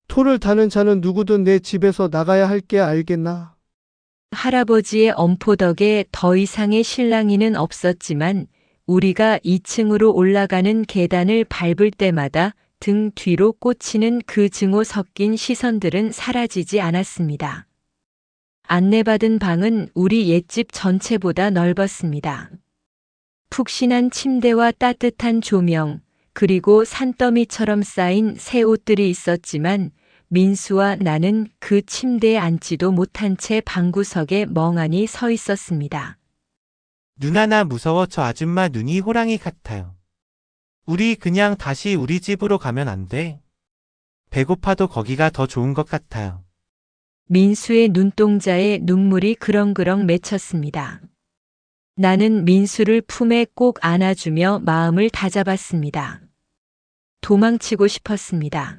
토를 다는 자는 누구든 내 집에서 나가야 할 게 알겠나? 할아버지의 엄포 덕에 더 이상의 실랑이는 없었지만 우리가 2층으로 올라가는 계단을 밟을 때마다 등 뒤로 꽂히는 그 증오 섞인 시선들은 사라지지 않았습니다. 안내받은 방은 우리 옛집 전체보다 넓었습니다. 푹신한 침대와 따뜻한 조명, 그리고 산더미처럼 쌓인 새 옷들이 있었지만 민수와 나는 그 침대에 앉지도 못한 채 방구석에 멍하니 서 있었습니다. 누나 나 무서워. 저 아줌마 눈이 호랑이 같아요. 우리 그냥 다시 우리 집으로 가면 안 돼? 배고파도 거기가 더 좋은 것 같아요. 민수의 눈동자에 눈물이 그렁그렁 맺혔습니다. 나는 민수를 품에 꼭 안아주며 마음을 다잡았습니다. 도망치고 싶었습니다.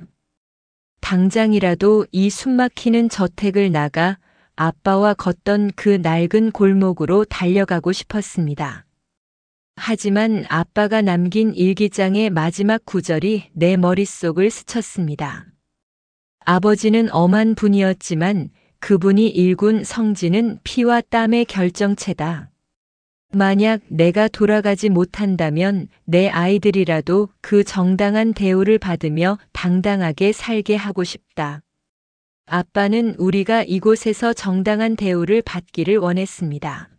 당장이라도 이 숨막히는 저택을 나가 아빠와 걷던 그 낡은 골목으로 달려가고 싶었습니다. 하지만 아빠가 남긴 일기장의 마지막 구절이 내 머릿속을 스쳤습니다. 아버지는 엄한 분이었지만 그분이 일군 성진은 피와 땀의 결정체다. 만약 내가 돌아가지 못한다면 내 아이들이라도 그 정당한 대우를 받으며 당당하게 살게 하고 싶다. 아빠는 우리가 이곳에서 정당한 대우를 받기를 원했습니다.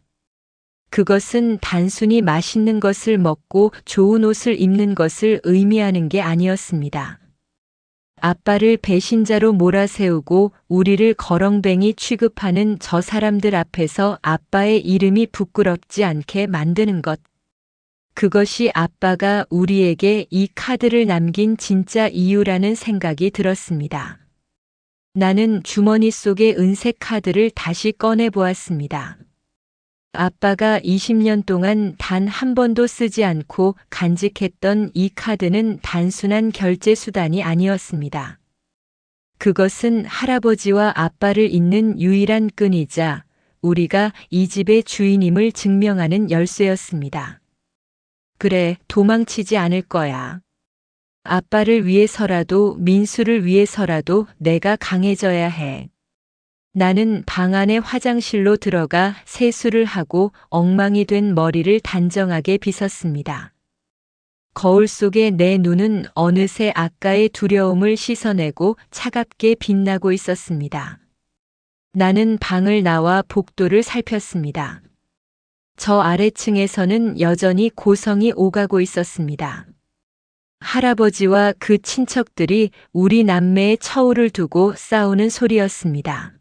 그것은 단순히 맛있는 것을 먹고 좋은 옷을 입는 것을 의미하는 게 아니었습니다. 아빠를 배신자로 몰아세우고 우리를 거렁뱅이 취급하는 저 사람들 앞에서 아빠의 이름이 부끄럽지 않게 만드는 것. 그것이 아빠가 우리에게 이 카드를 남긴 진짜 이유라는 생각이 들었습니다. 나는 주머니 속의 은색 카드를 다시 꺼내 보았습니다. 아빠가 20년 동안 단 한 번도 쓰지 않고 간직했던 이 카드는 단순한 결제 수단이 아니었습니다. 그것은 할아버지와 아빠를 잇는 유일한 끈이자 우리가 이 집의 주인임을 증명하는 열쇠였습니다. 그래, 도망치지 않을 거야. 아빠를 위해서라도 민수를 위해서라도 내가 강해져야 해. 나는 방 안의 화장실로 들어가 세수를 하고 엉망이 된 머리를 단정하게 빗었습니다. 거울 속의 내 눈은 어느새 아까의 두려움을 씻어내고 차갑게 빛나고 있었습니다. 나는 방을 나와 복도를 살폈습니다. 저 아래층에서는 여전히 고성이 오가고 있었습니다. 할아버지와 그 친척들이 우리 남매의 처우를 두고 싸우는 소리였습니다.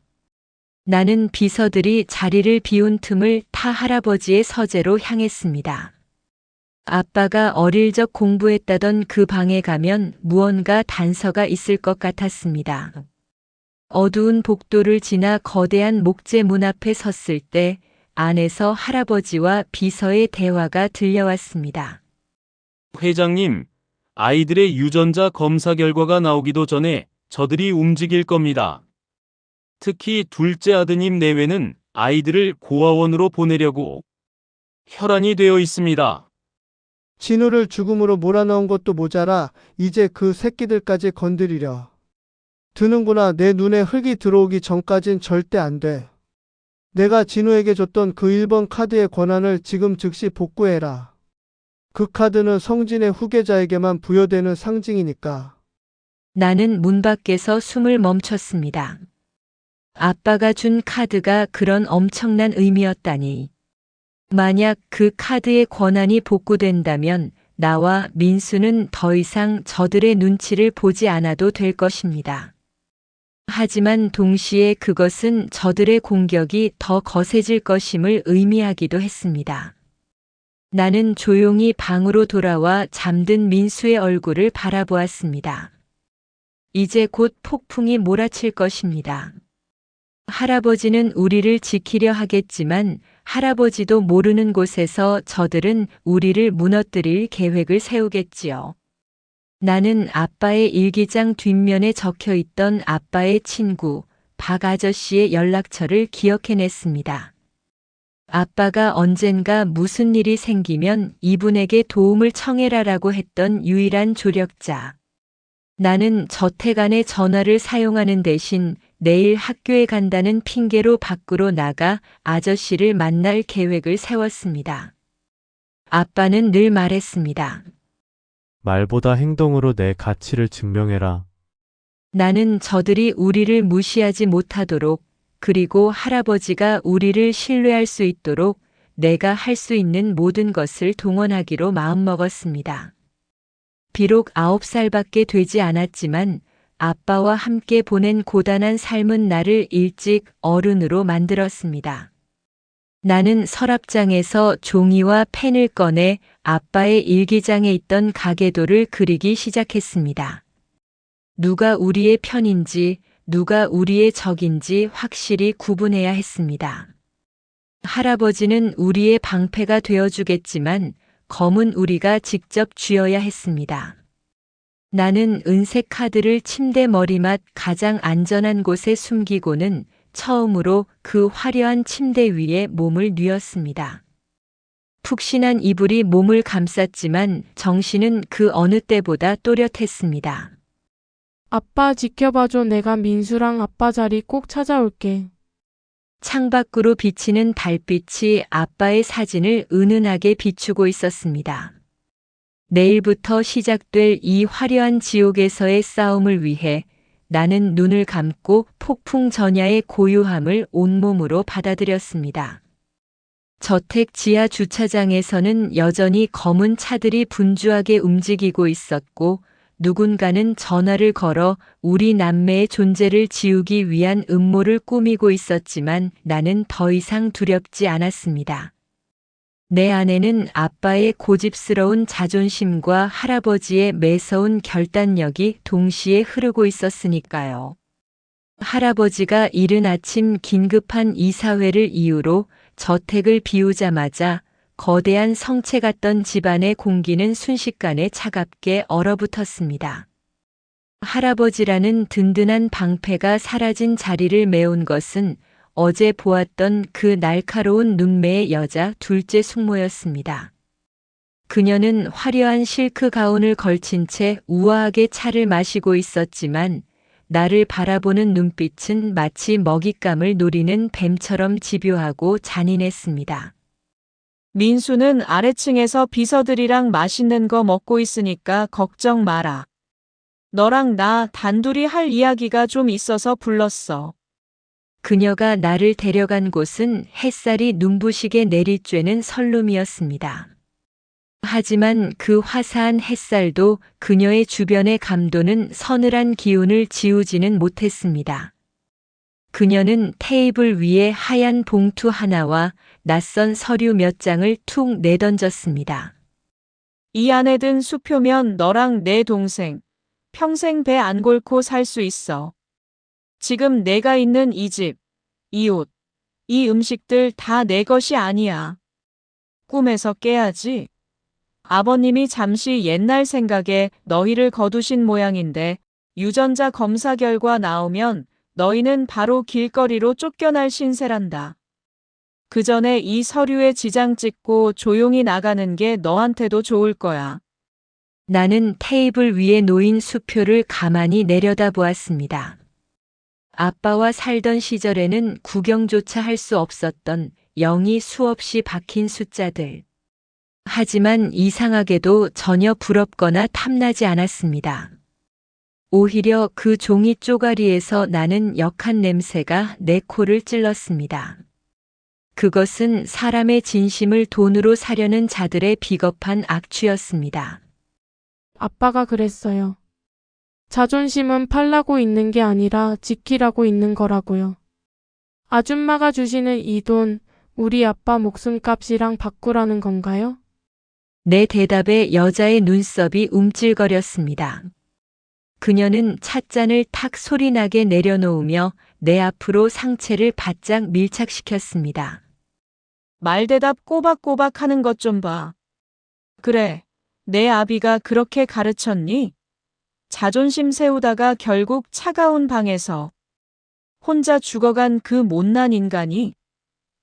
나는 비서들이 자리를 비운 틈을 타 할아버지의 서재로 향했습니다. 아빠가 어릴 적 공부했다던 그 방에 가면 무언가 단서가 있을 것 같았습니다. 어두운 복도를 지나 거대한 목재 문 앞에 섰을 때 안에서 할아버지와 비서의 대화가 들려왔습니다. 회장님, 아이들의 유전자 검사 결과가 나오기도 전에 저들이 움직일 겁니다. 특히 둘째 아드님 내외는 아이들을 고아원으로 보내려고 혈안이 되어 있습니다. 진우를 죽음으로 몰아넣은 것도 모자라 이제 그 새끼들까지 건드리려 드는구나. 내 눈에 흙이 들어오기 전까진 절대 안 돼. 내가 진우에게 줬던 그 1번 카드의 권한을 지금 즉시 복구해라. 그 카드는 성진의 후계자에게만 부여되는 상징이니까. 나는 문 밖에서 숨을 멈췄습니다. 아빠가 준 카드가 그런 엄청난 의미였다니. 만약 그 카드의 권한이 복구된다면 나와 민수는 더 이상 저들의 눈치를 보지 않아도 될 것입니다. 하지만 동시에 그것은 저들의 공격이 더 거세질 것임을 의미하기도 했습니다. 나는 조용히 방으로 돌아와 잠든 민수의 얼굴을 바라보았습니다. 이제 곧 폭풍이 몰아칠 것입니다. 할아버지는 우리를 지키려 하겠지만 할아버지도 모르는 곳에서 저들은 우리를 무너뜨릴 계획을 세우겠지요. 나는 아빠의 일기장 뒷면에 적혀 있던 아빠의 친구 박 아저씨의 연락처를 기억해냈습니다. 아빠가 언젠가 무슨 일이 생기면 이분에게 도움을 청해라라고 했던 유일한 조력자. 나는 저택 안의 전화를 사용하는 대신 내일 학교에 간다는 핑계로 밖으로 나가 아저씨를 만날 계획을 세웠습니다. 아빠는 늘 말했습니다. 말보다 행동으로 내 가치를 증명해라. 나는 저들이 우리를 무시하지 못하도록 그리고 할아버지가 우리를 신뢰할 수 있도록 내가 할 수 있는 모든 것을 동원하기로 마음먹었습니다. 비록 9살밖에 되지 않았지만 아빠와 함께 보낸 고단한 삶은 나를 일찍 어른으로 만들었습니다. 나는 서랍장에서 종이와 펜을 꺼내 아빠의 일기장에 있던 가계도를 그리기 시작했습니다. 누가 우리의 편인지, 누가 우리의 적인지 확실히 구분해야 했습니다. 할아버지는 우리의 방패가 되어주겠지만 검은 우리가 직접 쥐어야 했습니다. 나는 은색 카드를 침대 머리맡 가장 안전한 곳에 숨기고는 처음으로 그 화려한 침대 위에 몸을 뉘었습니다. 푹신한 이불이 몸을 감쌌지만 정신은 그 어느 때보다 또렷했습니다. 아빠 지켜봐줘. 내가 민수랑 아빠 자리 꼭 찾아올게. 창밖으로 비치는 달빛이 아빠의 사진을 은은하게 비추고 있었습니다. 내일부터 시작될 이 화려한 지옥에서의 싸움을 위해 나는 눈을 감고 폭풍 전야의 고요함을 온몸으로 받아들였습니다. 저택 지하 주차장에서는 여전히 검은 차들이 분주하게 움직이고 있었고 누군가는 전화를 걸어 우리 남매의 존재를 지우기 위한 음모를 꾸미고 있었지만 나는 더 이상 두렵지 않았습니다. 내 안에는 아빠의 고집스러운 자존심과 할아버지의 매서운 결단력이 동시에 흐르고 있었으니까요. 할아버지가 이른 아침 긴급한 이사회를 이유로 저택을 비우자마자 거대한 성체 같던 집안의 공기는 순식간에 차갑게 얼어붙었습니다. 할아버지라는 든든한 방패가 사라진 자리를 메운 것은 어제 보았던 그 날카로운 눈매의 여자 둘째 숙모였습니다. 그녀는 화려한 실크 가운을 걸친 채 우아하게 차를 마시고 있었지만 나를 바라보는 눈빛은 마치 먹잇감을 노리는 뱀처럼 집요하고 잔인했습니다. 민수는 아래층에서 비서들이랑 맛있는 거 먹고 있으니까 걱정 마라. 너랑 나 단둘이 할 이야기가 좀 있어서 불렀어. 그녀가 나를 데려간 곳은 햇살이 눈부시게 내리쬐는 설룸이었습니다. 하지만 그 화사한 햇살도 그녀의 주변에 감도는 서늘한 기운을 지우지는 못했습니다. 그녀는 테이블 위에 하얀 봉투 하나와 낯선 서류 몇 장을 툭 내던졌습니다. 이 안에 든 수표면 너랑 내 동생 평생 배 안 골고 살 수 있어. 지금 내가 있는 이 집, 이 옷, 이 음식들 다 내 것이 아니야. 꿈에서 깨야지. 아버님이 잠시 옛날 생각에 너희를 거두신 모양인데 유전자 검사 결과 나오면 너희는 바로 길거리로 쫓겨날 신세란다. 그 전에 이 서류에 지장 찍고 조용히 나가는 게 너한테도 좋을 거야. 나는 테이블 위에 놓인 수표를 가만히 내려다보았습니다. 아빠와 살던 시절에는 구경조차 할 수 없었던 0이 수없이 박힌 숫자들. 하지만 이상하게도 전혀 부럽거나 탐나지 않았습니다. 오히려 그 종이 쪼가리에서 나는 역한 냄새가 내 코를 찔렀습니다. 그것은 사람의 진심을 돈으로 사려는 자들의 비겁한 악취였습니다. 아빠가 그랬어요. 자존심은 팔라고 있는 게 아니라 지키라고 있는 거라고요. 아줌마가 주시는 이 돈, 우리 아빠 목숨값이랑 바꾸라는 건가요? 내 대답에 여자의 눈썹이 움찔거렸습니다. 그녀는 찻잔을 탁 소리나게 내려놓으며 내 앞으로 상체를 바짝 밀착시켰습니다. 말대답 꼬박꼬박 하는 것 좀 봐. 그래, 내 아비가 그렇게 가르쳤니? 자존심 세우다가 결국 차가운 방에서 혼자 죽어간 그 못난 인간이?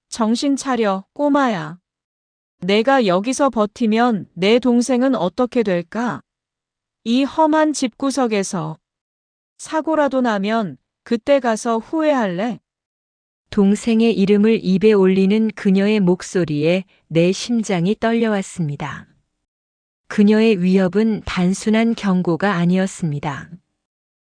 정신 차려, 꼬마야. 내가 여기서 버티면 내 동생은 어떻게 될까? 이 험한 집구석에서 사고라도 나면 그때 가서 후회할래? 동생의 이름을 입에 올리는 그녀의 목소리에 내 심장이 떨려왔습니다. 그녀의 위협은 단순한 경고가 아니었습니다.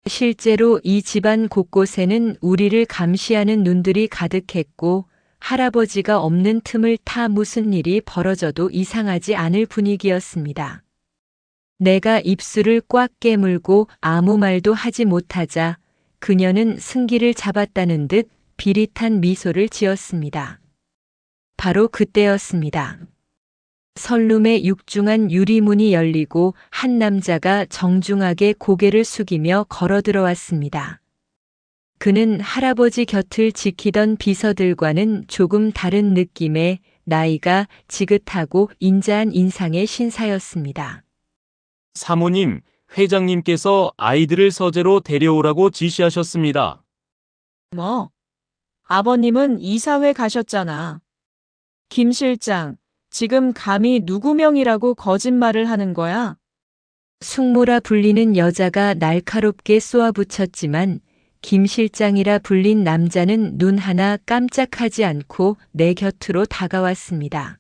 실제로 이 집안 곳곳에는 우리를 감시하는 눈들이 가득했고 할아버지가 없는 틈을 타 무슨 일이 벌어져도 이상하지 않을 분위기였습니다. 내가 입술을 꽉 깨물고 아무 말도 하지 못하자 그녀는 승기를 잡았다는 듯 비릿한 미소를 지었습니다. 바로 그때였습니다. 선룸의 육중한 유리문이 열리고 한 남자가 정중하게 고개를 숙이며 걸어 들어왔습니다. 그는 할아버지 곁을 지키던 비서들과는 조금 다른 느낌의 나이가 지긋하고 인자한 인상의 신사였습니다. 사모님, 회장님께서 아이들을 서재로 데려오라고 지시하셨습니다. 뭐? 아버님은 이사회 가셨잖아. 김 실장, 지금 감히 누구 명이라고 거짓말을 하는 거야? 숙모라 불리는 여자가 날카롭게 쏘아붙였지만 김 실장이라 불린 남자는 눈 하나 깜짝하지 않고 내 곁으로 다가왔습니다.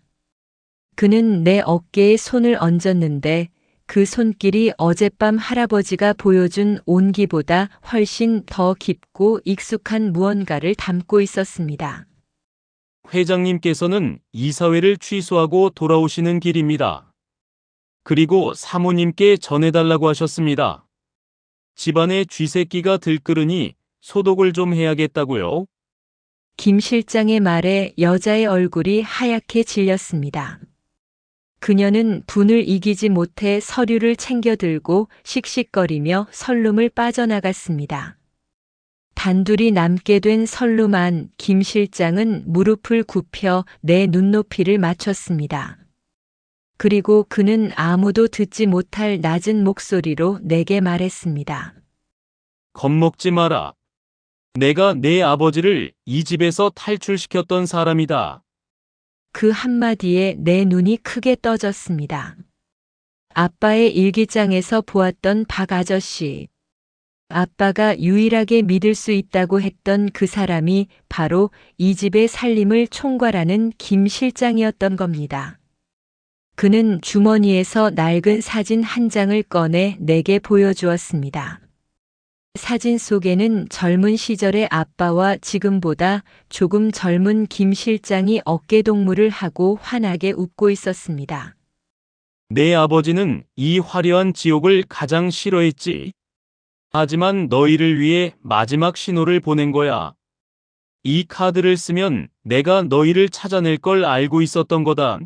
그는 내 어깨에 손을 얹었는데 그 손길이 어젯밤 할아버지가 보여준 온기보다 훨씬 더 깊고 익숙한 무언가를 담고 있었습니다. 회장님께서는 이사회를 취소하고 돌아오시는 길입니다. 그리고 사모님께 전해달라고 하셨습니다. 집안에 쥐새끼가 들끓으니 소독을 좀 해야겠다고요. 김 실장의 말에 여자의 얼굴이 하얗게 질렸습니다. 그녀는 분을 이기지 못해 서류를 챙겨 들고 씩씩거리며 선룸을 빠져나갔습니다. 단둘이 남게 된 선룸 안 김 실장은 무릎을 굽혀 내 눈높이를 맞췄습니다. 그리고 그는 아무도 듣지 못할 낮은 목소리로 내게 말했습니다. 겁먹지 마라. 내가 내 아버지를 이 집에서 탈출시켰던 사람이다. 그 한마디에 내 눈이 크게 떠졌습니다. 아빠의 일기장에서 보았던 박 아저씨. 아빠가 유일하게 믿을 수 있다고 했던 그 사람이 바로 이 집의 살림을 총괄하는 김 실장이었던 겁니다. 그는 주머니에서 낡은 사진 한 장을 꺼내 내게 보여주었습니다. 사진 속에는 젊은 시절의 아빠와 지금보다 조금 젊은 김 실장이 어깨동무를 하고 환하게 웃고 있었습니다. 내 아버지는 이 화려한 지옥을 가장 싫어했지. 하지만 너희를 위해 마지막 신호를 보낸 거야. 이 카드를 쓰면 내가 너희를 찾아낼 걸 알고 있었던 거다.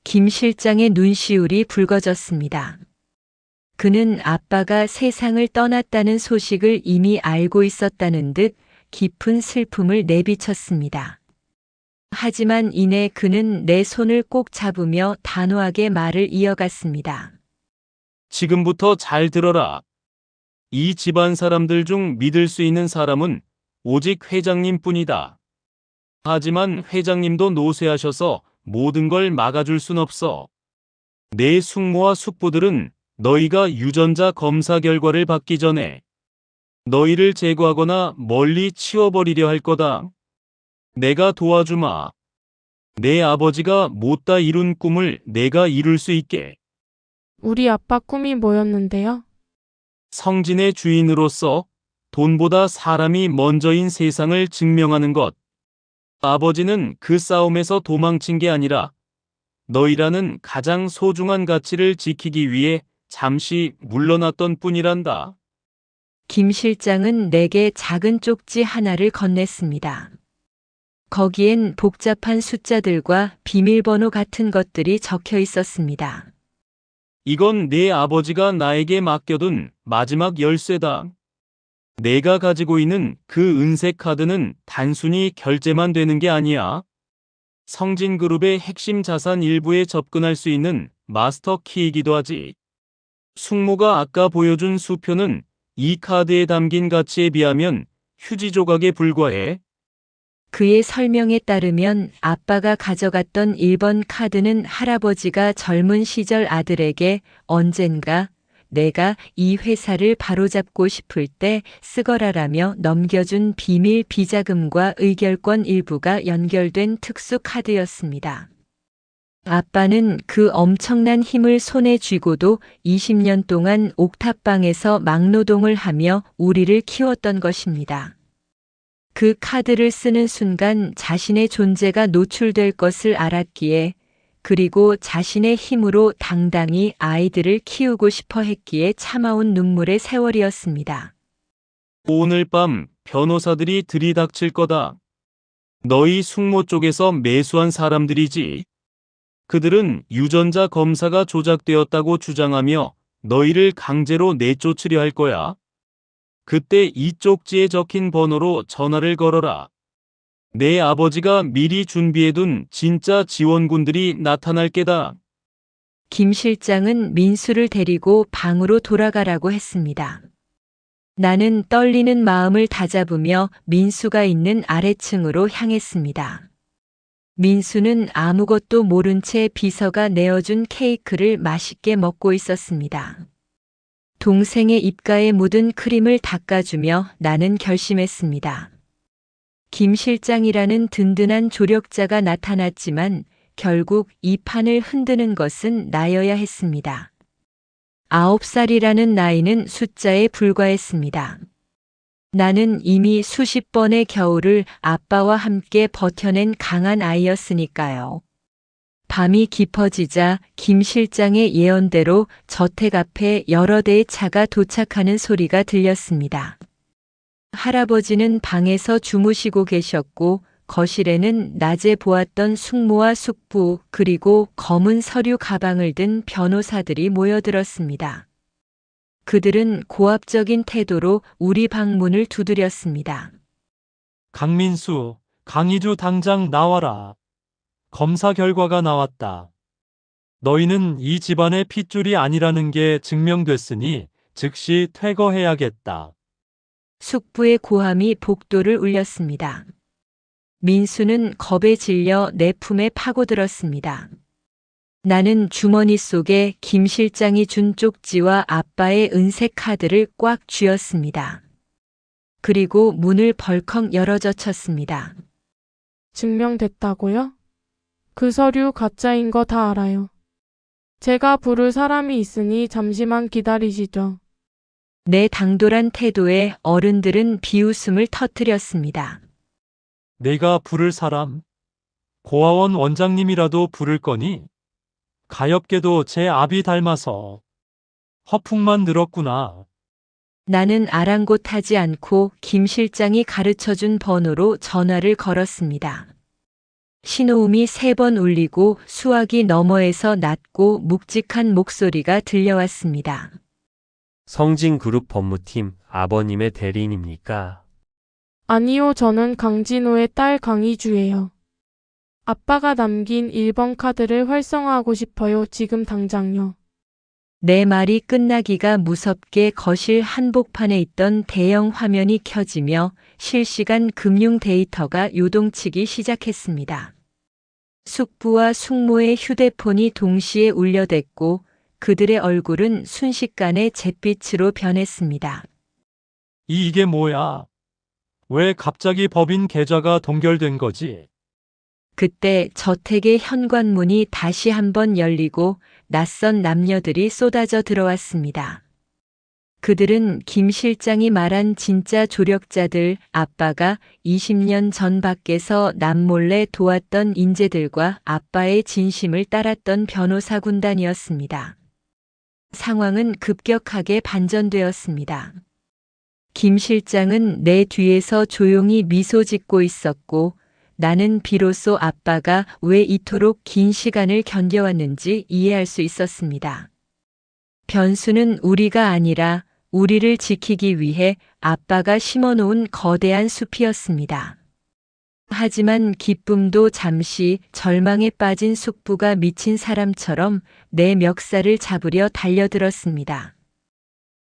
김 실장의 눈시울이 붉어졌습니다. 그는 아빠가 세상을 떠났다는 소식을 이미 알고 있었다는 듯 깊은 슬픔을 내비쳤습니다. 하지만 이내 그는 내 손을 꼭 잡으며 단호하게 말을 이어갔습니다. 지금부터 잘 들어라. 이 집안 사람들 중 믿을 수 있는 사람은 오직 회장님뿐이다. 하지만 회장님도 노쇠하셔서 모든 걸 막아줄 순 없어. 내 숙모와 숙부들은 너희가 유전자 검사 결과를 받기 전에 너희를 제거하거나 멀리 치워버리려 할 거다. 내가 도와주마. 내 아버지가 못다 이룬 꿈을 내가 이룰 수 있게. 우리 아빠 꿈이 뭐였는데요? 성진의 주인으로서 돈보다 사람이 먼저인 세상을 증명하는 것. 아버지는 그 싸움에서 도망친 게 아니라 너희라는 가장 소중한 가치를 지키기 위해 잠시 물러났던 뿐이란다. 김 실장은 내게 작은 쪽지 하나를 건넸습니다. 거기엔 복잡한 숫자들과 비밀번호 같은 것들이 적혀 있었습니다. 이건 내 아버지가 나에게 맡겨둔 마지막 열쇠다. 내가 가지고 있는 그 은색 카드는 단순히 결제만 되는 게 아니야. 성진그룹의 핵심 자산 일부에 접근할 수 있는 마스터 키이기도 하지. 숙모가 아까 보여준 수표는 이 카드에 담긴 가치에 비하면 휴지 조각에 불과해. 그의 설명에 따르면 아빠가 가져갔던 1번 카드는 할아버지가 젊은 시절 아들에게 언젠가 내가 이 회사를 바로잡고 싶을 때 쓰거라라며 넘겨준 비밀 비자금과 의결권 일부가 연결된 특수 카드였습니다. 아빠는 그 엄청난 힘을 손에 쥐고도 20년 동안 옥탑방에서 막노동을 하며 우리를 키웠던 것입니다. 그 카드를 쓰는 순간 자신의 존재가 노출될 것을 알았기에, 그리고 자신의 힘으로 당당히 아이들을 키우고 싶어 했기에 참아온 눈물의 세월이었습니다. 오늘 밤 변호사들이 들이닥칠 거다. 너희 숙모 쪽에서 매수한 사람들이지. 그들은 유전자 검사가 조작되었다고 주장하며 너희를 강제로 내쫓으려 할 거야. 그때 이 쪽지에 적힌 번호로 전화를 걸어라. 내 아버지가 미리 준비해둔 진짜 지원군들이 나타날 게다. 김 실장은 민수를 데리고 방으로 돌아가라고 했습니다. 나는 떨리는 마음을 다잡으며 민수가 있는 아래층으로 향했습니다. 민수는 아무것도 모른 채 비서가 내어준 케이크를 맛있게 먹고 있었습니다. 동생의 입가에 묻은 크림을 닦아주며 나는 결심했습니다. 김 실장이라는 든든한 조력자가 나타났지만 결국 이 판을 흔드는 것은 나여야 했습니다. 9살이라는 나이는 숫자에 불과했습니다. 나는 이미 수십 번의 겨울을 아빠와 함께 버텨낸 강한 아이였으니까요. 밤이 깊어지자 김 실장의 예언대로 저택 앞에 여러 대의 차가 도착하는 소리가 들렸습니다. 할아버지는 방에서 주무시고 계셨고, 거실에는 낮에 보았던 숙모와 숙부, 그리고 검은 서류 가방을 든 변호사들이 모여들었습니다. 그들은 고압적인 태도로 우리 방문을 두드렸습니다. 강민수, 강희주 당장 나와라. 검사 결과가 나왔다. 너희는 이 집안의 핏줄이 아니라는 게 증명됐으니 즉시 퇴거해야겠다. 숙부의 고함이 복도를 울렸습니다. 민수는 겁에 질려 내 품에 파고들었습니다. 나는 주머니 속에 김 실장이 준 쪽지와 아빠의 은색 카드를 꽉 쥐었습니다. 그리고 문을 벌컥 열어젖혔습니다. 증명됐다고요? 그 서류 가짜인 거 다 알아요. 제가 부를 사람이 있으니 잠시만 기다리시죠. 내 당돌한 태도에 어른들은 비웃음을 터뜨렸습니다. 내가 부를 사람? 고아원 원장님이라도 부를 거니? 가엾게도 제 아비 닮아서 허풍만 늘었구나. 나는 아랑곳하지 않고 김 실장이 가르쳐준 번호로 전화를 걸었습니다. 신호음이 3번 울리고 수화기 너머에서 낮고 묵직한 목소리가 들려왔습니다. 성진그룹 법무팀 아버님의 대리인입니까? 아니요, 저는 강진호의 딸 강희주예요. 아빠가 남긴 1번 카드를 활성화하고 싶어요. 지금 당장요. 내 말이 끝나기가 무섭게 거실 한복판에 있던 대형 화면이 켜지며 실시간 금융 데이터가 요동치기 시작했습니다. 숙부와 숙모의 휴대폰이 동시에 울려댔고 그들의 얼굴은 순식간에 잿빛으로 변했습니다. 이게 뭐야? 왜 갑자기 법인 계좌가 동결된 거지? 그때 저택의 현관문이 다시 한번 열리고 낯선 남녀들이 쏟아져 들어왔습니다. 그들은 김 실장이 말한 진짜 조력자들, 아빠가 20년 전 밖에서 남몰래 도왔던 인재들과 아빠의 진심을 따랐던 변호사 군단이었습니다. 상황은 급격하게 반전되었습니다. 김 실장은 내 뒤에서 조용히 미소 짓고 있었고 나는 비로소 아빠가 왜 이토록 긴 시간을 견뎌왔는지 이해할 수 있었습니다. 변수는 우리가 아니라 우리를 지키기 위해 아빠가 심어놓은 거대한 숲이었습니다. 하지만 기쁨도 잠시 절망에 빠진 숙부가 미친 사람처럼 내 멱살을 잡으려 달려들었습니다.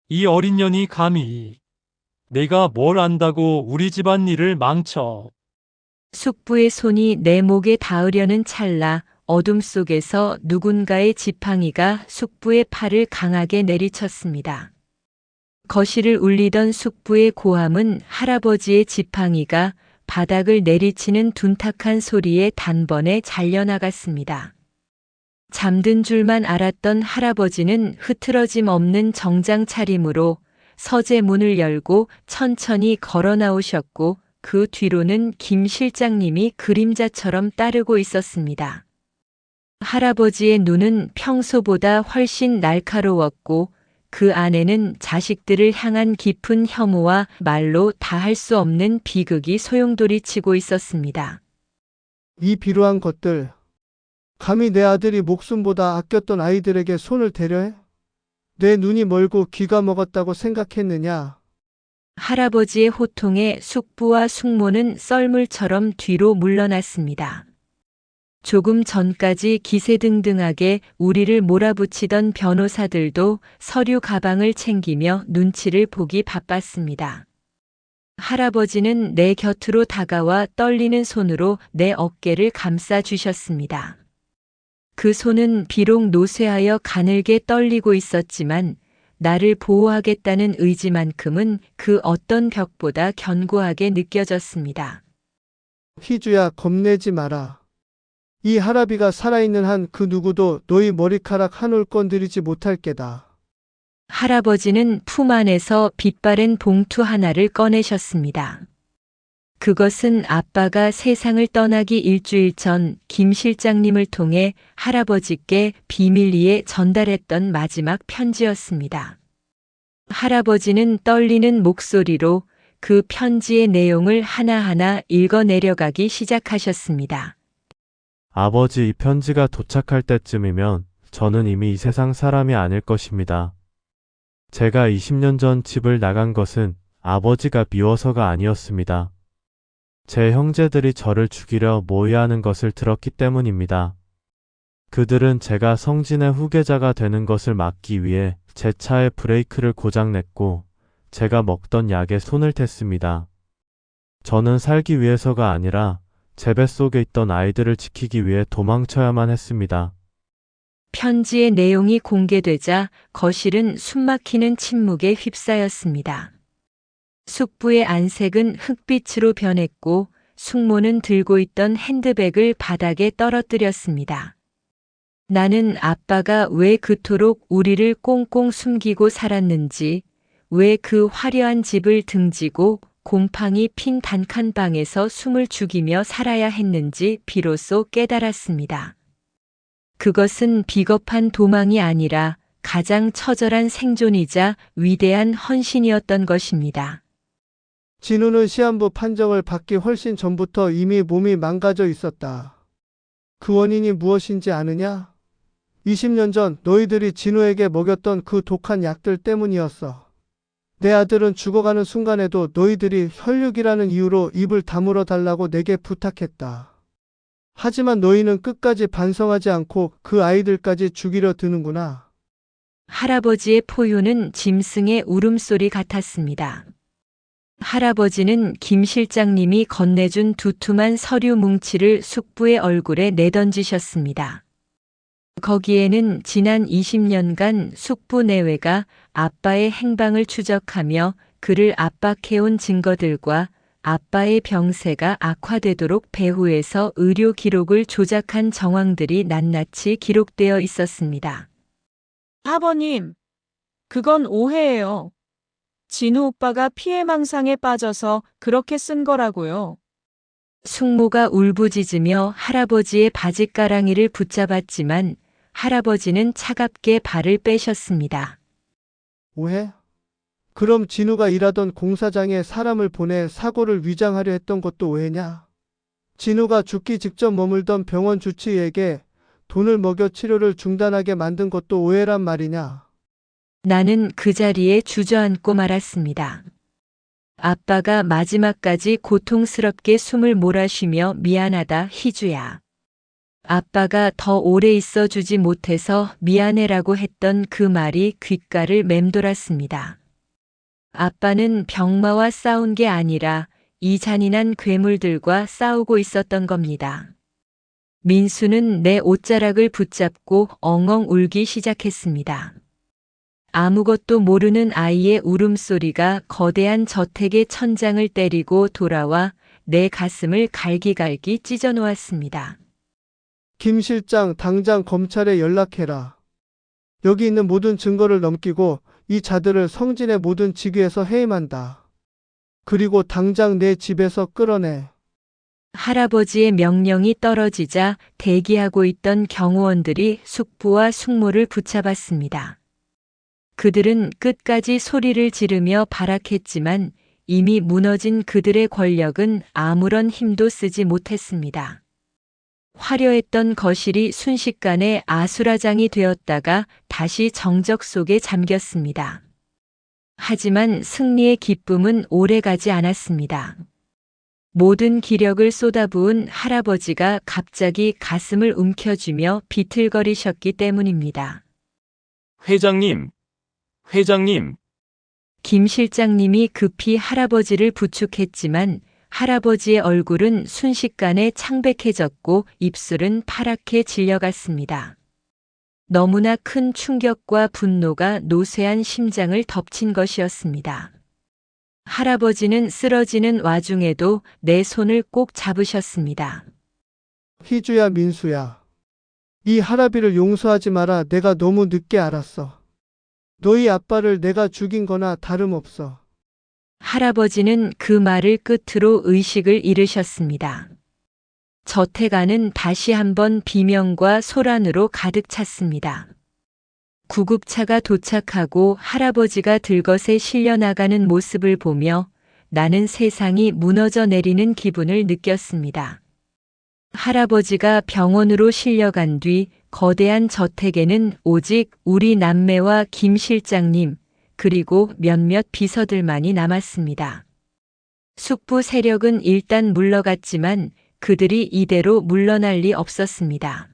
이 어린 년이 감히 내가 뭘 안다고 우리 집안 일을 망쳐. 숙부의 손이 내 목에 닿으려는 찰나 어둠 속에서 누군가의 지팡이가 숙부의 팔을 강하게 내리쳤습니다. 거실을 울리던 숙부의 고함은 할아버지의 지팡이가 바닥을 내리치는 둔탁한 소리에 단번에 잘려나갔습니다. 잠든 줄만 알았던 할아버지는 흐트러짐 없는 정장 차림으로 서재 문을 열고 천천히 걸어 나오셨고 그 뒤로는 김 실장님이 그림자처럼 따르고 있었습니다. 할아버지의 눈은 평소보다 훨씬 날카로웠고 그 안에는 자식들을 향한 깊은 혐오와 말로 다할 수 없는 비극이 소용돌이치고 있었습니다. 이 비루한 것들, 감히 내 아들이 목숨보다 아꼈던 아이들에게 손을 대려 해? 내 눈이 멀고 귀가 먹었다고 생각했느냐? 할아버지의 호통에 숙부와 숙모는 썰물처럼 뒤로 물러났습니다. 조금 전까지 기세등등하게 우리를 몰아붙이던 변호사들도 서류 가방을 챙기며 눈치를 보기 바빴습니다. 할아버지는 내 곁으로 다가와 떨리는 손으로 내 어깨를 감싸 주셨습니다. 그 손은 비록 노쇠하여 가늘게 떨리고 있었지만 나를 보호하겠다는 의지만큼은 그 어떤 벽보다 견고하게 느껴졌습니다. 희주야, 겁내지 마라. 이 할아비가 살아있는 한 그 누구도 너희 머리카락 한 올 건드리지 못할 게다. 할아버지는 품 안에서 빛바랜 봉투 하나를 꺼내셨습니다. 그것은 아빠가 세상을 떠나기 일주일 전 김 실장님을 통해 할아버지께 비밀리에 전달했던 마지막 편지였습니다. 할아버지는 떨리는 목소리로 그 편지의 내용을 하나하나 읽어 내려가기 시작하셨습니다. 아버지, 이 편지가 도착할 때쯤이면 저는 이미 이 세상 사람이 아닐 것입니다. 제가 20년 전 집을 나간 것은 아버지가 미워서가 아니었습니다. 제 형제들이 저를 죽이려 모의하는 것을 들었기 때문입니다. 그들은 제가 성진의 후계자가 되는 것을 막기 위해 제 차의 브레이크를 고장냈고 제가 먹던 약에 손을 댔습니다. 저는 살기 위해서가 아니라 제 뱃속에 있던 아이들을 지키기 위해 도망쳐야만 했습니다. 편지의 내용이 공개되자 거실은 숨막히는 침묵에 휩싸였습니다. 숙부의 안색은 흑빛으로 변했고 숙모는 들고 있던 핸드백을 바닥에 떨어뜨렸습니다. 나는 아빠가 왜 그토록 우리를 꽁꽁 숨기고 살았는지, 왜 그 화려한 집을 등지고 곰팡이 핀 단칸방에서 숨을 죽이며 살아야 했는지 비로소 깨달았습니다. 그것은 비겁한 도망이 아니라 가장 처절한 생존이자 위대한 헌신이었던 것입니다. 진우는 시한부 판정을 받기 훨씬 전부터 이미 몸이 망가져 있었다. 그 원인이 무엇인지 아느냐? 20년 전 너희들이 진우에게 먹였던 그 독한 약들 때문이었어. 내 아들은 죽어가는 순간에도 너희들이 혈육이라는 이유로 입을 다물어 달라고 내게 부탁했다. 하지만 너희는 끝까지 반성하지 않고 그 아이들까지 죽이려 드는구나. 할아버지의 포효는 짐승의 울음소리 같았습니다. 할아버지는 김 실장님이 건네준 두툼한 서류 뭉치를 숙부의 얼굴에 내던지셨습니다. 거기에는 지난 20년간 숙부 내외가 아빠의 행방을 추적하며 그를 압박해온 증거들과 아빠의 병세가 악화되도록 배후에서 의료 기록을 조작한 정황들이 낱낱이 기록되어 있었습니다. 아버님, 그건 오해예요. 진우 오빠가 피해망상에 빠져서 그렇게 쓴 거라고요. 숙모가 울부짖으며 할아버지의 바짓가랑이를 붙잡았지만 할아버지는 차갑게 발을 빼셨습니다. 오해? 그럼 진우가 일하던 공사장에 사람을 보내 사고를 위장하려 했던 것도 오해냐? 진우가 죽기 직전 머물던 병원 주치의에게 돈을 먹여 치료를 중단하게 만든 것도 오해란 말이냐? 나는 그 자리에 주저앉고 말았습니다. 아빠가 마지막까지 고통스럽게 숨을 몰아쉬며 미안하다, 희주야. 아빠가 더 오래 있어 주지 못해서 미안해라고 했던 그 말이 귓가를 맴돌았습니다. 아빠는 병마와 싸운 게 아니라 이 잔인한 괴물들과 싸우고 있었던 겁니다. 민수는 내 옷자락을 붙잡고 엉엉 울기 시작했습니다. 아무것도 모르는 아이의 울음소리가 거대한 저택의 천장을 때리고 돌아와 내 가슴을 갈기갈기 찢어놓았습니다. 김 실장, 당장 검찰에 연락해라. 여기 있는 모든 증거를 넘기고 이 자들을 성진의 모든 직위에서 해임한다. 그리고 당장 내 집에서 끌어내. 할아버지의 명령이 떨어지자 대기하고 있던 경호원들이 숙부와 숙모를 붙잡았습니다. 그들은 끝까지 소리를 지르며 발악했지만 이미 무너진 그들의 권력은 아무런 힘도 쓰지 못했습니다. 화려했던 거실이 순식간에 아수라장이 되었다가 다시 정적 속에 잠겼습니다. 하지만 승리의 기쁨은 오래가지 않았습니다. 모든 기력을 쏟아부은 할아버지가 갑자기 가슴을 움켜쥐며 비틀거리셨기 때문입니다. 회장님, 회장님. 김 실장님이 급히 할아버지를 부축했지만 할아버지의 얼굴은 순식간에 창백해졌고 입술은 파랗게 질려갔습니다. 너무나 큰 충격과 분노가 노쇠한 심장을 덮친 것이었습니다. 할아버지는 쓰러지는 와중에도 내 손을 꼭 잡으셨습니다. 희주야, 민수야. 이 할아비를 용서하지 마라. 내가 너무 늦게 알았어. 너희 아빠를 내가 죽인 거나 다름없어. 할아버지는 그 말을 끝으로 의식을 잃으셨습니다. 저택 안은 다시 한번 비명과 소란으로 가득 찼습니다. 구급차가 도착하고 할아버지가 들것에 실려 나가는 모습을 보며 나는 세상이 무너져 내리는 기분을 느꼈습니다. 할아버지가 병원으로 실려간 뒤 거대한 저택에는 오직 우리 남매와 김 실장님, 그리고 몇몇 비서들만이 남았습니다. 숙부 세력은 일단 물러갔지만 그들이 이대로 물러날 리 없었습니다.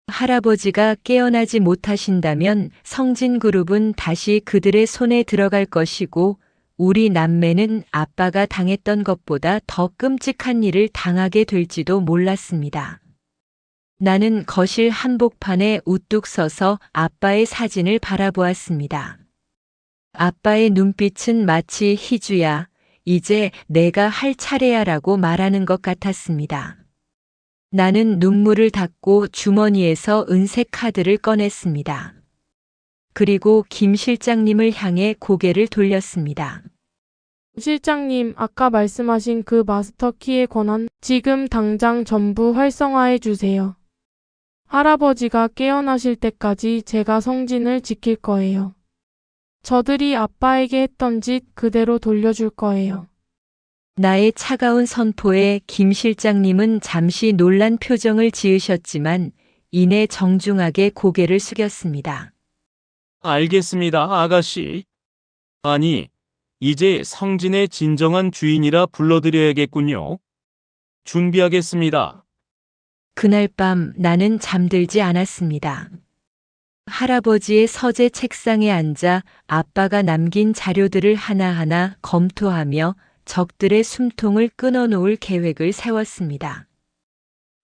할아버지가 깨어나지 못하신다면 성진그룹은 다시 그들의 손에 들어갈 것이고 우리 남매는 아빠가 당했던 것보다 더 끔찍한 일을 당하게 될지도 몰랐습니다. 나는 거실 한복판에 우뚝 서서 아빠의 사진을 바라보았습니다. 아빠의 눈빛은 마치 희주야, 이제 내가 할 차례야라고 말하는 것 같았습니다. 나는 눈물을 닦고 주머니에서 은색 카드를 꺼냈습니다. 그리고 김 실장님을 향해 고개를 돌렸습니다. 실장님, 아까 말씀하신 그 마스터 키의 권한 지금 당장 전부 활성화해 주세요. 할아버지가 깨어나실 때까지 제가 성진을 지킬 거예요. 저들이 아빠에게 했던 짓 그대로 돌려줄 거예요. 나의 차가운 선포에 김 실장님은 잠시 놀란 표정을 지으셨지만 이내 정중하게 고개를 숙였습니다. 알겠습니다, 아가씨. 아니, 이제 성진의 진정한 주인이라 불러드려야겠군요. 준비하겠습니다. 그날 밤 나는 잠들지 않았습니다. 할아버지의 서재 책상에 앉아 아빠가 남긴 자료들을 하나하나 검토하며 적들의 숨통을 끊어놓을 계획을 세웠습니다.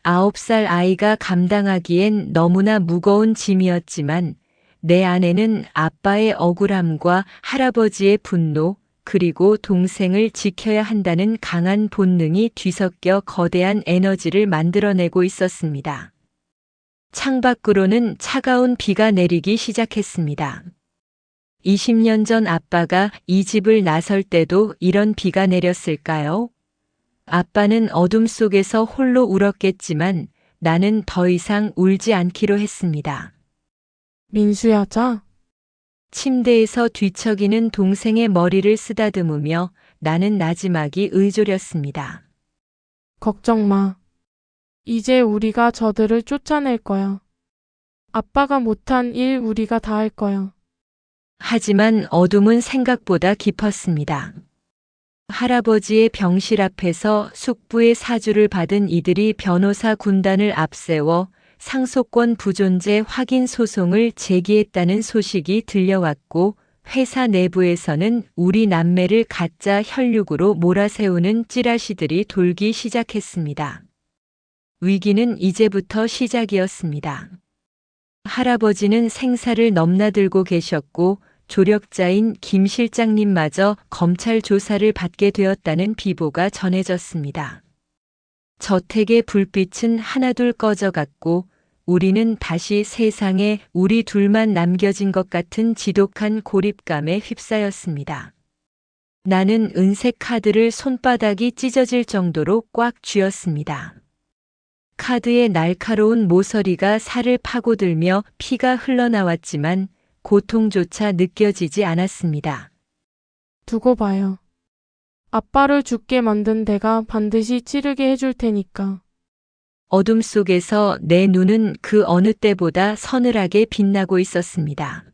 9살 아이가 감당하기엔 너무나 무거운 짐이었지만 내 안에는 아빠의 억울함과 할아버지의 분노, 그리고 동생을 지켜야 한다는 강한 본능이 뒤섞여 거대한 에너지를 만들어내고 있었습니다. 창밖으로는 차가운 비가 내리기 시작했습니다. 20년 전 아빠가 이 집을 나설 때도 이런 비가 내렸을까요? 아빠는 어둠 속에서 홀로 울었겠지만 나는 더 이상 울지 않기로 했습니다. 민수야, 자. 침대에서 뒤척이는 동생의 머리를 쓰다듬으며 나는 나지막이 의졸였습니다. 걱정 마. 이제 우리가 저들을 쫓아낼 거야. 아빠가 못한 일 우리가 다 할 거야. 하지만 어둠은 생각보다 깊었습니다. 할아버지의 병실 앞에서 숙부의 사주를 받은 이들이 변호사 군단을 앞세워 상속권 부존재 확인 소송을 제기했다는 소식이 들려왔고 회사 내부에서는 우리 남매를 가짜 혈육으로 몰아세우는 찌라시들이 돌기 시작했습니다. 위기는 이제부터 시작이었습니다. 할아버지는 생사를 넘나들고 계셨고 조력자인 김 실장님마저 검찰 조사를 받게 되었다는 비보가 전해졌습니다. 저택의 불빛은 하나둘 꺼져갔고 우리는 다시 세상에 우리 둘만 남겨진 것 같은 지독한 고립감에 휩싸였습니다. 나는 은색 카드를 손바닥이 찢어질 정도로 꽉 쥐었습니다. 카드의 날카로운 모서리가 살을 파고들며 피가 흘러나왔지만 고통조차 느껴지지 않았습니다. 두고 봐요. 아빠를 죽게 만든 내가 반드시 치르게 해줄 테니까. 어둠 속에서 내 눈은 그 어느 때보다 서늘하게 빛나고 있었습니다.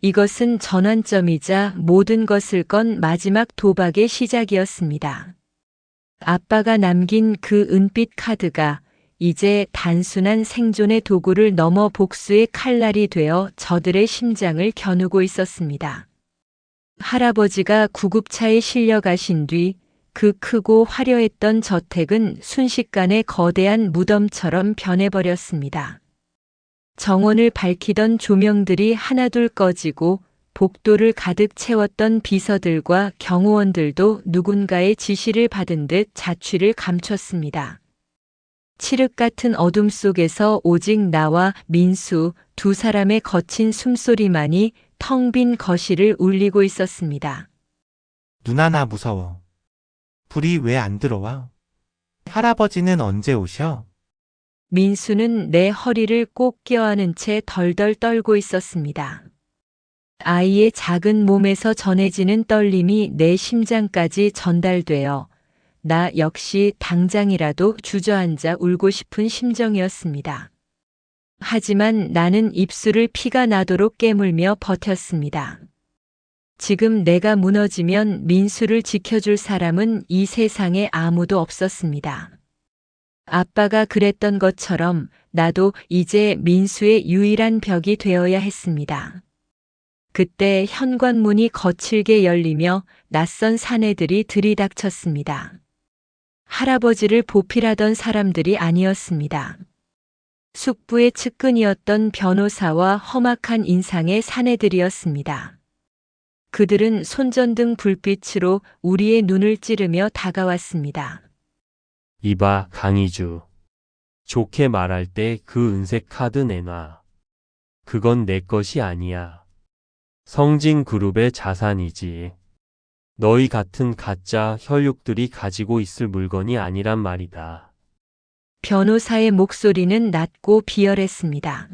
이것은 전환점이자 모든 것을 건 마지막 도박의 시작이었습니다. 아빠가 남긴 그 은빛 카드가 이제 단순한 생존의 도구를 넘어 복수의 칼날이 되어 저들의 심장을 겨누고 있었습니다. 할아버지가 구급차에 실려 가신 뒤 그 크고 화려했던 저택은 순식간에 거대한 무덤처럼 변해버렸습니다. 정원을 밝히던 조명들이 하나둘 꺼지고 복도를 가득 채웠던 비서들과 경호원들도 누군가의 지시를 받은 듯 자취를 감췄습니다. 칠흑 같은 어둠 속에서 오직 나와 민수 두 사람의 거친 숨소리만이 텅 빈 거실을 울리고 있었습니다. 누나 나 무서워. 불이 왜 안 들어와? 할아버지는 언제 오셔? 민수는 내 허리를 꼭 껴안은 채 덜덜 떨고 있었습니다. 아이의 작은 몸에서 전해지는 떨림이 내 심장까지 전달되어 나 역시 당장이라도 주저앉아 울고 싶은 심정이었습니다. 하지만 나는 입술을 피가 나도록 깨물며 버텼습니다. 지금 내가 무너지면 민수를 지켜줄 사람은 이 세상에 아무도 없었습니다. 아빠가 그랬던 것처럼 나도 이제 민수의 유일한 벽이 되어야 했습니다. 그때 현관문이 거칠게 열리며 낯선 사내들이 들이닥쳤습니다. 할아버지를 보필하던 사람들이 아니었습니다. 숙부의 측근이었던 변호사와 험악한 인상의 사내들이었습니다. 그들은 손전등 불빛으로 우리의 눈을 찌르며 다가왔습니다. 이봐, 강희주. 좋게 말할 때 그 은색 카드 내놔. 그건 내 것이 아니야. 성진그룹의 자산이지. 너희 같은 가짜 혈육들이 가지고 있을 물건이 아니란 말이다. 변호사의 목소리는 낮고 비열했습니다.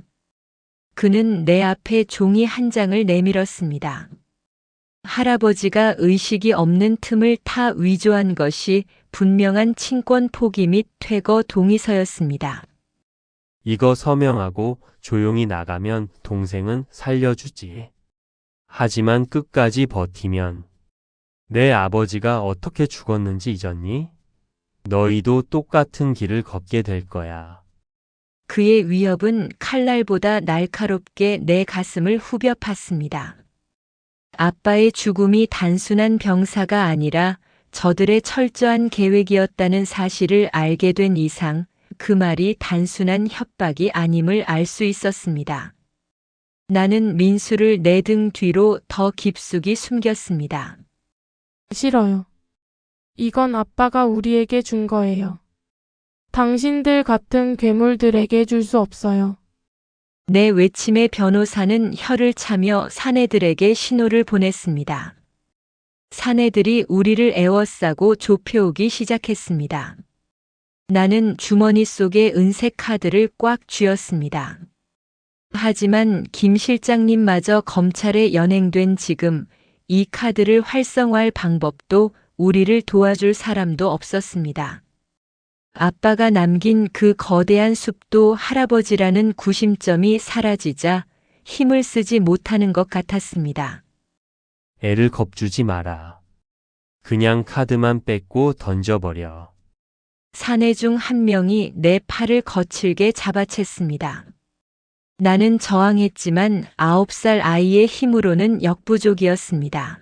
그는 내 앞에 종이 한 장을 내밀었습니다. 할아버지가 의식이 없는 틈을 타 위조한 것이 분명한 친권 포기 및 퇴거 동의서였습니다. 이거 서명하고 조용히 나가면 동생은 살려주지. 하지만 끝까지 버티면 내 아버지가 어떻게 죽었는지 잊었니? 너희도 똑같은 길을 걷게 될 거야. 그의 위협은 칼날보다 날카롭게 내 가슴을 후벼 팠습니다. 아빠의 죽음이 단순한 병사가 아니라 저들의 철저한 계획이었다는 사실을 알게 된 이상 그 말이 단순한 협박이 아님을 알 수 있었습니다. 나는 민수를 내 등 뒤로 더 깊숙이 숨겼습니다. 싫어요. 이건 아빠가 우리에게 준 거예요. 당신들 같은 괴물들에게 줄 수 없어요. 내 외침에 변호사는 혀를 차며 사내들에게 신호를 보냈습니다. 사내들이 우리를 에워싸고 좁혀오기 시작했습니다. 나는 주머니 속에 은색 카드를 꽉 쥐었습니다. 하지만 김 실장님마저 검찰에 연행된 지금 이 카드를 활성화할 방법도 우리를 도와줄 사람도 없었습니다. 아빠가 남긴 그 거대한 숲도 할아버지라는 구심점이 사라지자 힘을 쓰지 못하는 것 같았습니다. 애를 겁주지 마라. 그냥 카드만 뺏고 던져버려. 사내 중 한 명이 내 팔을 거칠게 잡아챘습니다. 나는 저항했지만 9살 아이의 힘으로는 역부족이었습니다.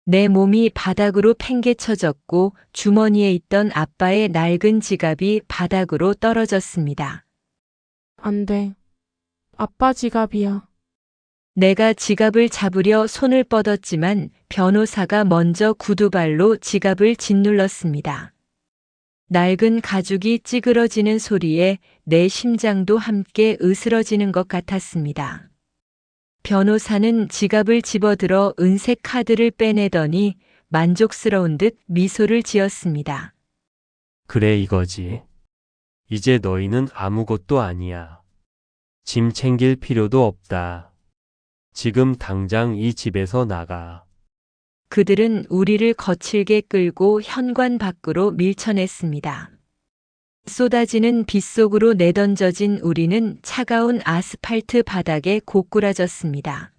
내 몸이 바닥으로 팽개쳐졌고 주머니에 있던 아빠의 낡은 지갑이 바닥으로 떨어졌습니다. 안 돼. 아빠 지갑이야. 내가 지갑을 잡으려 손을 뻗었지만 변호사가 먼저 구두발로 지갑을 짓눌렀습니다. 낡은 가죽이 찌그러지는 소리에 내 심장도 함께 으스러지는 것 같았습니다. 변호사는 지갑을 집어들어 은색 카드를 빼내더니 만족스러운 듯 미소를 지었습니다. 그래 이거지. 이제 너희는 아무것도 아니야. 짐 챙길 필요도 없다. 지금 당장 이 집에서 나가. 그들은 우리를 거칠게 끌고 현관 밖으로 밀쳐냈습니다. 쏟아지는 빗속으로 내던져진 우리는 차가운 아스팔트 바닥에 고꾸라졌습니다.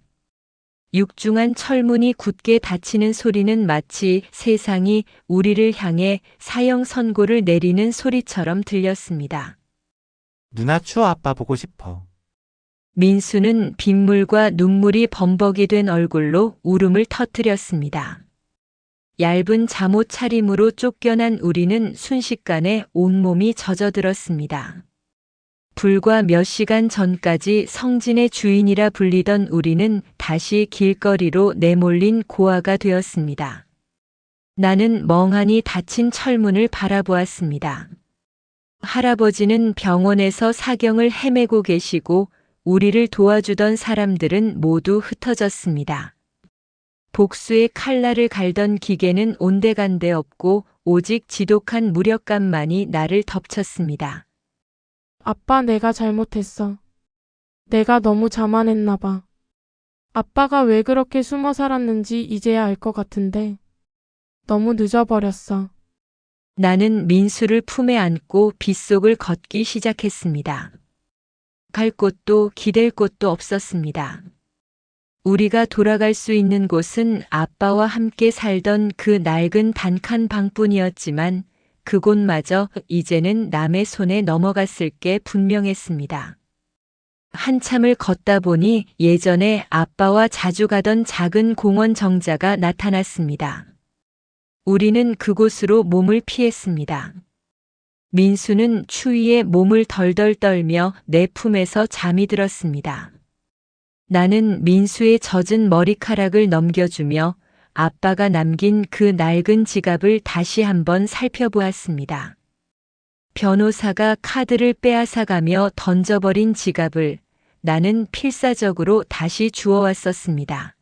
육중한 철문이 굳게 닫히는 소리는 마치 세상이 우리를 향해 사형 선고를 내리는 소리처럼 들렸습니다. 누나 추워 아빠 보고 싶어. 민수는 빗물과 눈물이 범벅이 된 얼굴로 울음을 터뜨렸습니다. 얇은 잠옷 차림으로 쫓겨난 우리는 순식간에 온몸이 젖어들었습니다. 불과 몇 시간 전까지 성진의 주인이라 불리던 우리는 다시 길거리로 내몰린 고아가 되었습니다. 나는 멍하니 닫힌 철문을 바라보았습니다. 할아버지는 병원에서 사경을 헤매고 계시고 우리를 도와주던 사람들은 모두 흩어졌습니다. 복수의 칼날을 갈던 기계는 온데간데 없고 오직 지독한 무력감만이 나를 덮쳤습니다. 아빠 내가 잘못했어. 내가 너무 자만했나 봐. 아빠가 왜 그렇게 숨어 살았는지 이제야 알 것 같은데 너무 늦어버렸어. 나는 민수를 품에 안고 빗속을 걷기 시작했습니다. 갈 곳도 기댈 곳도 없었습니다. 우리가 돌아갈 수 있는 곳은 아빠와 함께 살던 그 낡은 단칸 방뿐이었지만 그곳마저 이제는 남의 손에 넘어갔을 게 분명했습니다. 한참을 걷다 보니 예전에 아빠와 자주 가던 작은 공원 정자가 나타났습니다. 우리는 그곳으로 몸을 피했습니다. 민수는 추위에 몸을 덜덜 떨며 내 품에서 잠이 들었습니다. 나는 민수의 젖은 머리카락을 넘겨주며 아빠가 남긴 그 낡은 지갑을 다시 한번 살펴보았습니다. 변호사가 카드를 빼앗아가며 던져버린 지갑을 나는 필사적으로 다시 주워왔었습니다.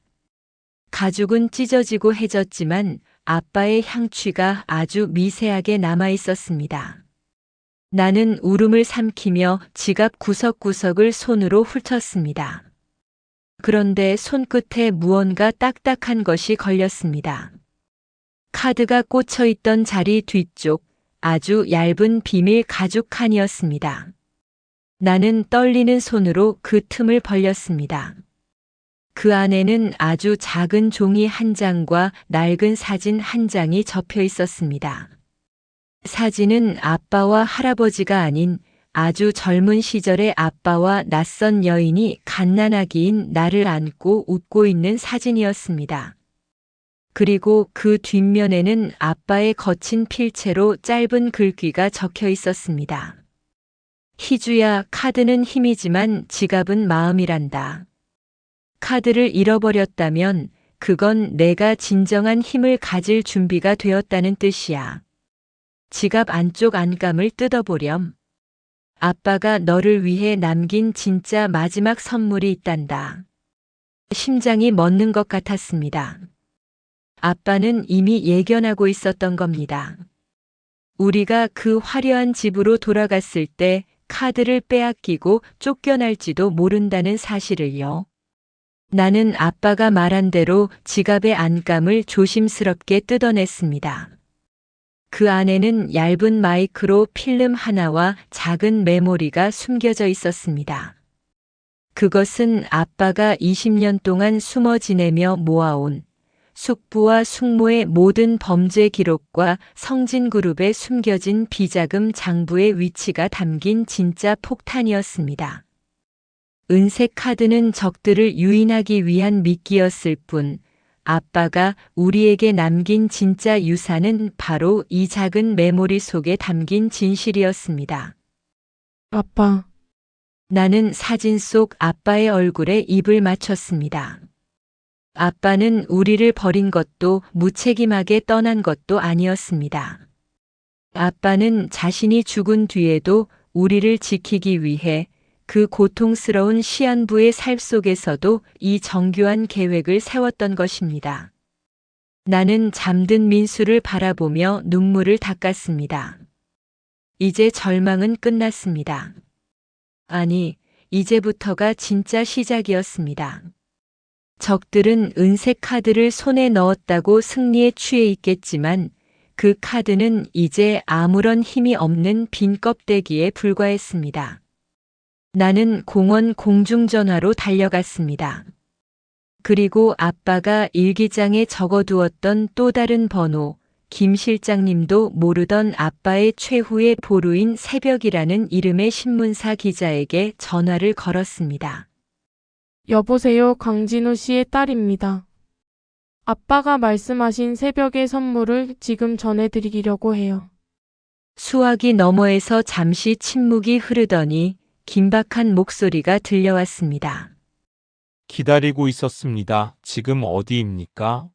가죽은 찢어지고 해졌지만 아빠의 향취가 아주 미세하게 남아 있었습니다. 나는 울음을 삼키며 지갑 구석구석을 손으로 훑었습니다. 그런데 손끝에 무언가 딱딱한 것이 걸렸습니다. 카드가 꽂혀 있던 자리 뒤쪽 아주 얇은 비밀 가죽 칸이었습니다. 나는 떨리는 손으로 그 틈을 벌렸습니다. 그 안에는 아주 작은 종이 한 장과 낡은 사진 한 장이 접혀 있었습니다. 사진은 아빠와 할아버지가 아닌 아주 젊은 시절의 아빠와 낯선 여인이 갓난아기인 나를 안고 웃고 있는 사진이었습니다. 그리고 그 뒷면에는 아빠의 거친 필체로 짧은 글귀가 적혀 있었습니다. 희주야, 카드는 힘이지만 지갑은 마음이란다. 카드를 잃어버렸다면 그건 내가 진정한 힘을 가질 준비가 되었다는 뜻이야. 지갑 안쪽 안감을 뜯어보렴. 아빠가 너를 위해 남긴 진짜 마지막 선물이 있단다. 심장이 멎는 것 같았습니다. 아빠는 이미 예견하고 있었던 겁니다. 우리가 그 화려한 집으로 돌아갔을 때 카드를 빼앗기고 쫓겨날지도 모른다는 사실을요. 나는 아빠가 말한 대로 지갑의 안감을 조심스럽게 뜯어냈습니다. 그 안에는 얇은 마이크로 필름 하나와 작은 메모리가 숨겨져 있었습니다. 그것은 아빠가 20년 동안 숨어 지내며 모아온 숙부와 숙모의 모든 범죄 기록과 성진그룹에 숨겨진 비자금 장부의 위치가 담긴 진짜 폭탄이었습니다. 은색 카드는 적들을 유인하기 위한 미끼였을 뿐, 아빠가 우리에게 남긴 진짜 유산은 바로 이 작은 메모리 속에 담긴 진실이었습니다. 아빠, 나는 사진 속 아빠의 얼굴에 입을 맞췄습니다. 아빠는 우리를 버린 것도 무책임하게 떠난 것도 아니었습니다. 아빠는 자신이 죽은 뒤에도 우리를 지키기 위해 그 고통스러운 시한부의 살 속에서도 이 정교한 계획을 세웠던 것입니다. 나는 잠든 민수를 바라보며 눈물을 닦았습니다. 이제 절망은 끝났습니다. 아니, 이제부터가 진짜 시작이었습니다. 적들은 은색 카드를 손에 넣었다고 승리에 취해 있겠지만 그 카드는 이제 아무런 힘이 없는 빈 껍데기에 불과했습니다. 나는 공원 공중전화로 달려갔습니다. 그리고 아빠가 일기장에 적어두었던 또 다른 번호, 김 실장님도 모르던 아빠의 최후의 보루인 새벽이라는 이름의 신문사 기자에게 전화를 걸었습니다. 여보세요. 강진우 씨의 딸입니다. 아빠가 말씀하신 새벽의 선물을 지금 전해드리려고 해요. 수화기 너머에서 잠시 침묵이 흐르더니 긴박한 목소리가 들려왔습니다. 기다리고 있었습니다. 지금 어디입니까?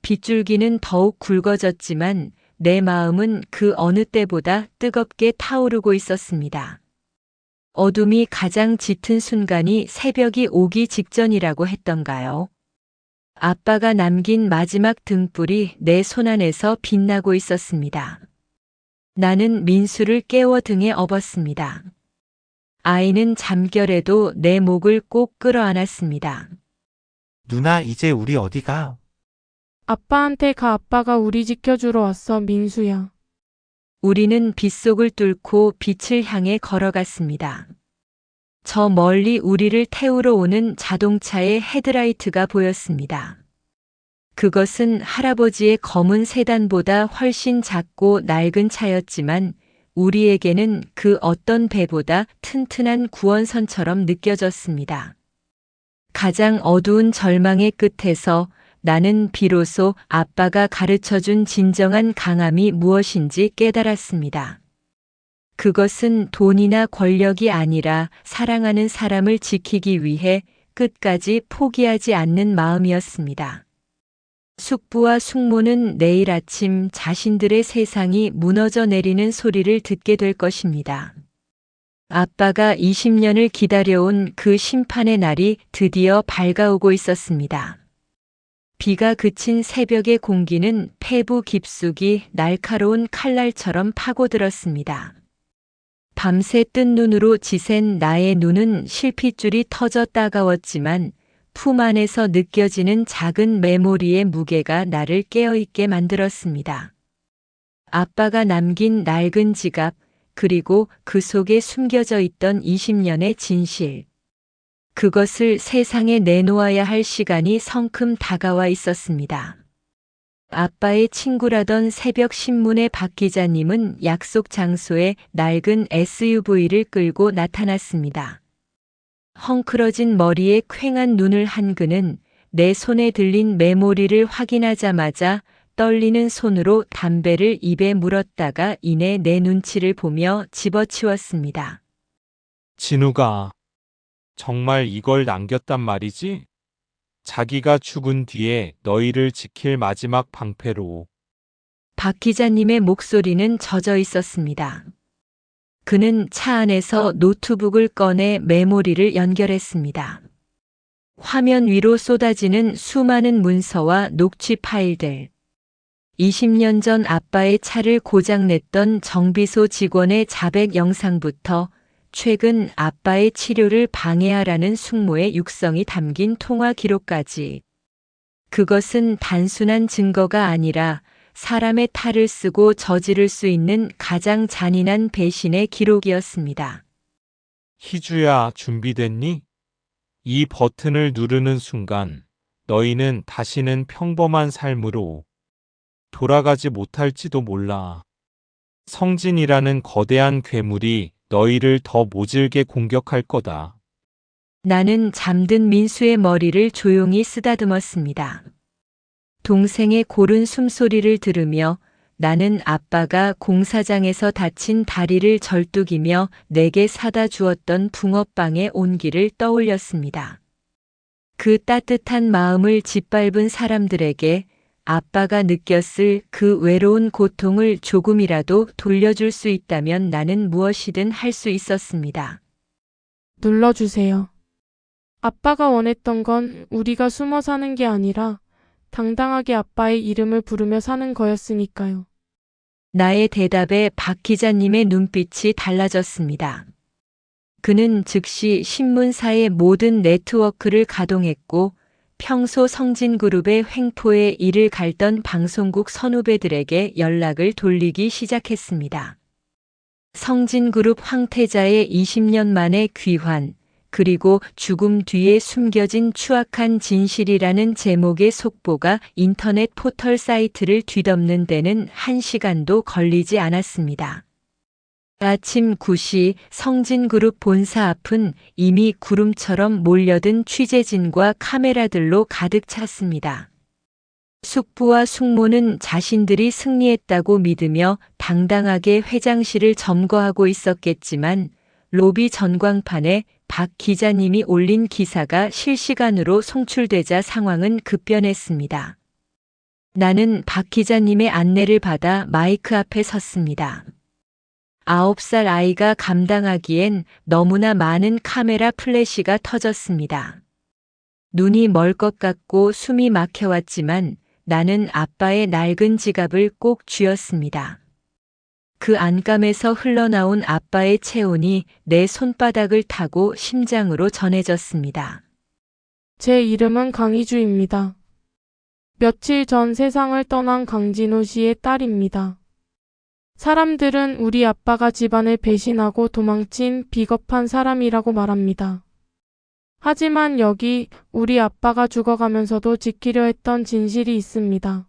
빗줄기는 더욱 굵어졌지만 내 마음은 그 어느 때보다 뜨겁게 타오르고 있었습니다. 어둠이 가장 짙은 순간이 새벽이 오기 직전이라고 했던가요? 아빠가 남긴 마지막 등불이 내 손안에서 빛나고 있었습니다. 나는 민수를 깨워 등에 업었습니다. 아이는 잠결에도 내 목을 꼭 끌어안았습니다. 누나, 이제 우리 어디가? 아빠한테 가. 아빠가 우리 지켜주러 왔어, 민수야. 우리는 빗속을 뚫고 빛을 향해 걸어갔습니다. 저 멀리 우리를 태우러 오는 자동차의 헤드라이트가 보였습니다. 그것은 할아버지의 검은 세단보다 훨씬 작고 낡은 차였지만 우리에게는 그 어떤 배보다 튼튼한 구원선처럼 느껴졌습니다. 가장 어두운 절망의 끝에서 나는 비로소 아빠가 가르쳐준 진정한 강함이 무엇인지 깨달았습니다. 그것은 돈이나 권력이 아니라 사랑하는 사람을 지키기 위해 끝까지 포기하지 않는 마음이었습니다. 숙부와 숙모는 내일 아침 자신들의 세상이 무너져 내리는 소리를 듣게 될 것입니다. 아빠가 20년을 기다려온 그 심판의 날이 드디어 밝아오고 있었습니다. 비가 그친 새벽의 공기는 폐부 깊숙이 날카로운 칼날처럼 파고들었습니다. 밤새 뜬 눈으로 지샌 나의 눈은 실핏줄이 터져 따가웠지만 품 안에서 느껴지는 작은 메모리의 무게가 나를 깨어있게 만들었습니다. 아빠가 남긴 낡은 지갑, 그리고 그 속에 숨겨져 있던 20년의 진실. 그것을 세상에 내놓아야 할 시간이 성큼 다가와 있었습니다. 아빠의 친구라던 새벽 신문의 박 기자님은 약속 장소에 낡은 SUV를 끌고 나타났습니다. 헝클어진 머리에 퀭한 눈을 한 그는 내 손에 들린 메모리를 확인하자마자 떨리는 손으로 담배를 입에 물었다가 이내 내 눈치를 보며 집어치웠습니다. 진우가 정말 이걸 남겼단 말이지? 자기가 죽은 뒤에 너희를 지킬 마지막 방패로. 박 기자님의 목소리는 젖어 있었습니다. 그는 차 안에서 노트북을 꺼내 메모리를 연결했습니다. 화면 위로 쏟아지는 수많은 문서와 녹취 파일들. 20년 전 아빠의 차를 고장냈던 정비소 직원의 자백 영상부터 최근 아빠의 치료를 방해하라는 숙모의 육성이 담긴 통화 기록까지. 그것은 단순한 증거가 아니라 사람의 탈을 쓰고 저지를 수 있는 가장 잔인한 배신의 기록이었습니다. 희주야, 준비됐니? 이 버튼을 누르는 순간 너희는 다시는 평범한 삶으로 돌아가지 못할지도 몰라. 성진이라는 거대한 괴물이 너희를 더 모질게 공격할 거다. 나는 잠든 민수의 머리를 조용히 쓰다듬었습니다. 동생의 고른 숨소리를 들으며 나는 아빠가 공사장에서 다친 다리를 절뚝이며 내게 사다 주었던 붕어빵의 온기를 떠올렸습니다. 그 따뜻한 마음을 짓밟은 사람들에게 아빠가 느꼈을 그 외로운 고통을 조금이라도 돌려줄 수 있다면 나는 무엇이든 할 수 있었습니다. 눌러주세요. 아빠가 원했던 건 우리가 숨어 사는 게 아니라 당당하게 아빠의 이름을 부르며 사는 거였으니까요. 나의 대답에 박 기자님의 눈빛이 달라졌습니다. 그는 즉시 신문사의 모든 네트워크를 가동했고 평소 성진그룹의 횡포에 이를 갈던 방송국 선후배들에게 연락을 돌리기 시작했습니다. 성진그룹 황태자의 20년 만의 귀환, 그리고 죽음 뒤에 숨겨진 추악한 진실이라는 제목의 속보가 인터넷 포털 사이트를 뒤덮는 데는 1시간도 걸리지 않았습니다. 아침 9시 성진그룹 본사 앞은 이미 구름처럼 몰려든 취재진과 카메라들로 가득 찼습니다. 숙부와 숙모는 자신들이 승리했다고 믿으며 당당하게 회장실을 점거하고 있었겠지만 로비 전광판에 박 기자님이 올린 기사가 실시간으로 송출되자 상황은 급변했습니다. 나는 박 기자님의 안내를 받아 마이크 앞에 섰습니다. 9살 아이가 감당하기엔 너무나 많은 카메라 플래시가 터졌습니다. 눈이 멀 것 같고 숨이 막혀왔지만 나는 아빠의 낡은 지갑을 꼭 쥐었습니다. 그 안감에서 흘러나온 아빠의 체온이 내 손바닥을 타고 심장으로 전해졌습니다. 제 이름은 강희주입니다. 며칠 전 세상을 떠난 강진호 씨의 딸입니다. 사람들은 우리 아빠가 집안을 배신하고 도망친 비겁한 사람이라고 말합니다. 하지만 여기 우리 아빠가 죽어가면서도 지키려 했던 진실이 있습니다.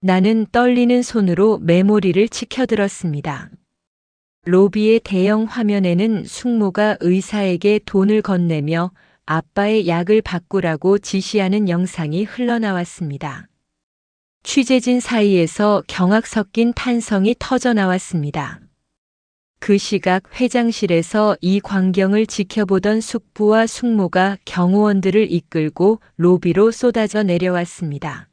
나는 떨리는 손으로 메모리를 치켜들었습니다. 로비의 대형 화면에는 숙모가 의사에게 돈을 건네며 아빠의 약을 바꾸라고 지시하는 영상이 흘러나왔습니다. 취재진 사이에서 경악 섞인 탄성이 터져나왔습니다. 그 시각 회장실에서 이 광경을 지켜보던 숙부와 숙모가 경호원들을 이끌고 로비로 쏟아져 내려왔습니다.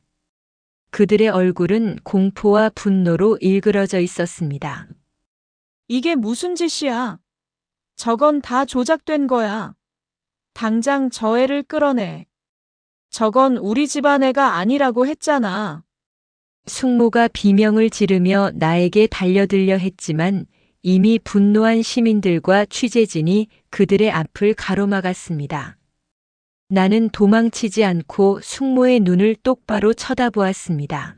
그들의 얼굴은 공포와 분노로 일그러져 있었습니다. 이게 무슨 짓이야? 저건 다 조작된 거야. 당장 저 애를 끌어내. 저건 우리 집안 애가 아니라고 했잖아. 숙모가 비명을 지르며 나에게 달려들려 했지만 이미 분노한 시민들과 취재진이 그들의 앞을 가로막았습니다. 나는 도망치지 않고 숙모의 눈을 똑바로 쳐다보았습니다.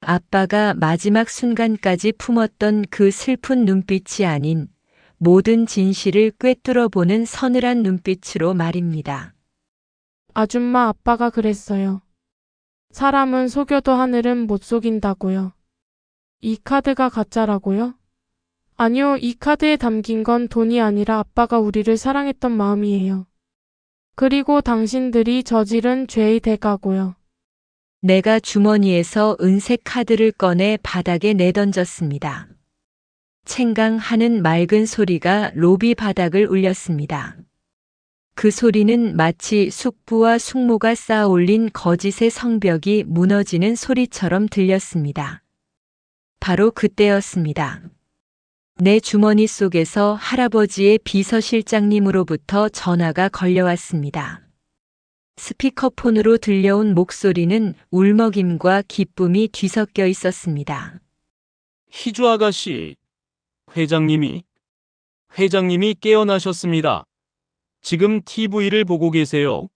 아빠가 마지막 순간까지 품었던 그 슬픈 눈빛이 아닌 모든 진실을 꿰뚫어보는 서늘한 눈빛으로 말입니다. 아줌마 아빠가 그랬어요. 사람은 속여도 하늘은 못 속인다고요. 이 카드가 가짜라고요? 아니요, 이 카드에 담긴 건 돈이 아니라 아빠가 우리를 사랑했던 마음이에요. 그리고 당신들이 저지른 죄의 대가고요. 내가 주머니에서 은색 카드를 꺼내 바닥에 내던졌습니다. 챙강하는 맑은 소리가 로비 바닥을 울렸습니다. 그 소리는 마치 숙부와 숙모가 쌓아 올린 거짓의 성벽이 무너지는 소리처럼 들렸습니다. 바로 그때였습니다. 내 주머니 속에서 할아버지의 비서실장님으로부터 전화가 걸려왔습니다. 스피커폰으로 들려온 목소리는 울먹임과 기쁨이 뒤섞여 있었습니다. 희주 아가씨, 회장님이 회장님이 깨어나셨습니다. 지금 TV를 보고 계세요.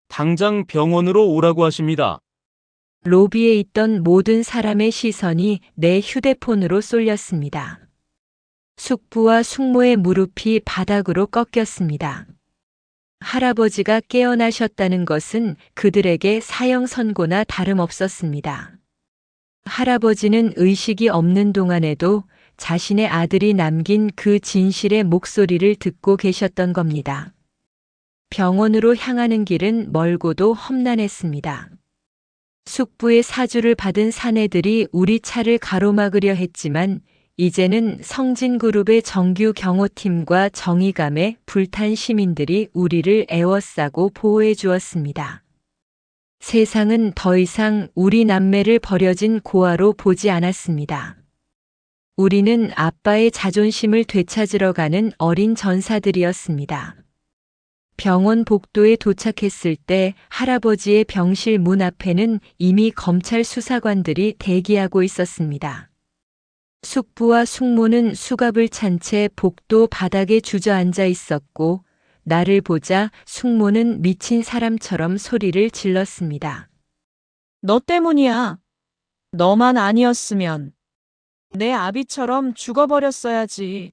당장 병원으로 오라고 하십니다. 로비에 있던 모든 사람의 시선이 내 휴대폰으로 쏠렸습니다. 숙부와 숙모의 무릎이 바닥으로 꺾였습니다. 할아버지가 깨어나셨다는 것은 그들에게 사형 선고나 다름없었습니다. 할아버지는 의식이 없는 동안에도 자신의 아들이 남긴 그 진실의 목소리를 듣고 계셨던 겁니다. 병원으로 향하는 길은 멀고도 험난했습니다. 숙부의 사주를 받은 사내들이 우리 차를 가로막으려 했지만 이제는 성진그룹의 정규 경호팀과 정의감에 불탄 시민들이 우리를 에워싸고 보호해 주었습니다. 세상은 더 이상 우리 남매를 버려진 고아로 보지 않았습니다. 우리는 아빠의 자존심을 되찾으러 가는 어린 전사들이었습니다. 병원 복도에 도착했을 때 할아버지의 병실 문 앞에는 이미 검찰 수사관들이 대기하고 있었습니다. 숙부와 숙모는 수갑을 찬 채 복도 바닥에 주저앉아 있었고 나를 보자 숙모는 미친 사람처럼 소리를 질렀습니다. 너 때문이야. 너만 아니었으면 내 아비처럼 죽어버렸어야지.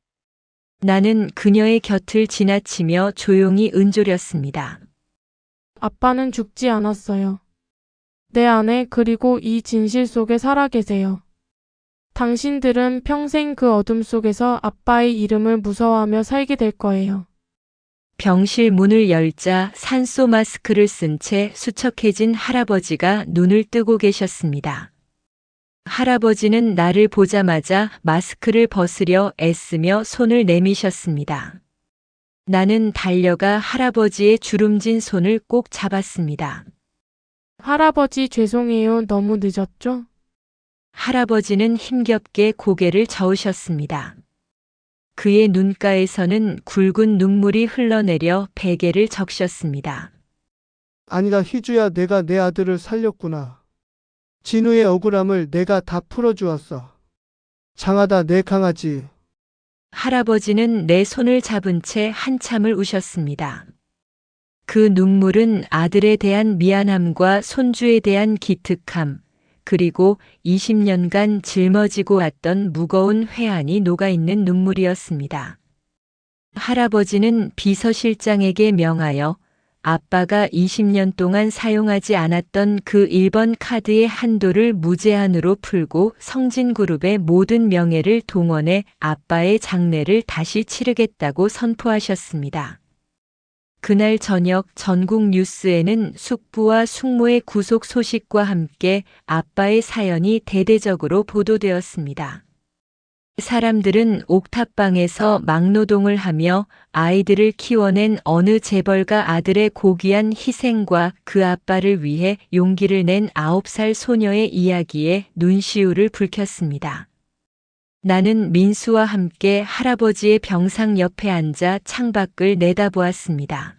나는 그녀의 곁을 지나치며 조용히 은조렸습니다. 아빠는 죽지 않았어요. 내 안에 그리고 이 진실 속에 살아계세요. 당신들은 평생 그 어둠 속에서 아빠의 이름을 무서워하며 살게 될 거예요. 병실 문을 열자 산소 마스크를 쓴 채 수척해진 할아버지가 눈을 뜨고 계셨습니다. 할아버지는 나를 보자마자 마스크를 벗으려 애쓰며 손을 내미셨습니다. 나는 달려가 할아버지의 주름진 손을 꼭 잡았습니다. 할아버지 죄송해요. 너무 늦었죠? 할아버지는 힘겹게 고개를 저으셨습니다. 그의 눈가에서는 굵은 눈물이 흘러내려 베개를 적셨습니다. 아니다, 희주야, 내가 내 아들을 살렸구나. 진우의 억울함을 내가 다 풀어주었어. 장하다, 내 강아지. 할아버지는 내 손을 잡은 채 한참을 우셨습니다. 그 눈물은 아들에 대한 미안함과 손주에 대한 기특함, 그리고 20년간 짊어지고 왔던 무거운 회한이 녹아있는 눈물이었습니다. 할아버지는 비서실장에게 명하여 아빠가 20년 동안 사용하지 않았던 그 1번 카드의 한도를 무제한으로 풀고 성진그룹의 모든 명예를 동원해 아빠의 장례를 다시 치르겠다고 선포하셨습니다. 그날 저녁 전국 뉴스에는 숙부와 숙모의 구속 소식과 함께 아빠의 사연이 대대적으로 보도되었습니다. 사람들은 옥탑방에서 막노동을 하며 아이들을 키워낸 어느 재벌가 아들의 고귀한 희생과 그 아빠를 위해 용기를 낸 9살 소녀의 이야기에 눈시울을 붉혔습니다. 나는 민수와 함께 할아버지의 병상 옆에 앉아 창밖을 내다보았습니다.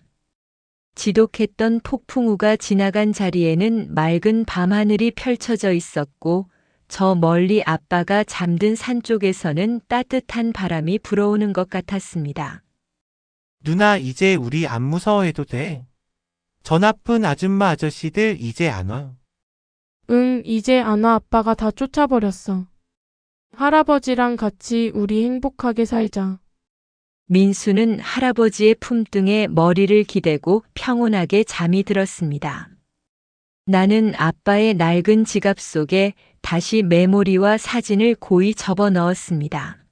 지독했던 폭풍우가 지나간 자리에는 맑은 밤하늘이 펼쳐져 있었고 저 멀리 아빠가 잠든 산 쪽에서는 따뜻한 바람이 불어오는 것 같았습니다. 누나, 이제 우리 안 무서워해도 돼. 저 나쁜 아줌마 아저씨들 이제 안 와. 응, 이제 안 와. 아빠가 다 쫓아버렸어. 할아버지랑 같이 우리 행복하게 살자. 민수는 할아버지의 품등에 머리를 기대고 평온하게 잠이 들었습니다. 나는 아빠의 낡은 지갑 속에 다시 메모리와 사진을 고이 접어 넣었습니다.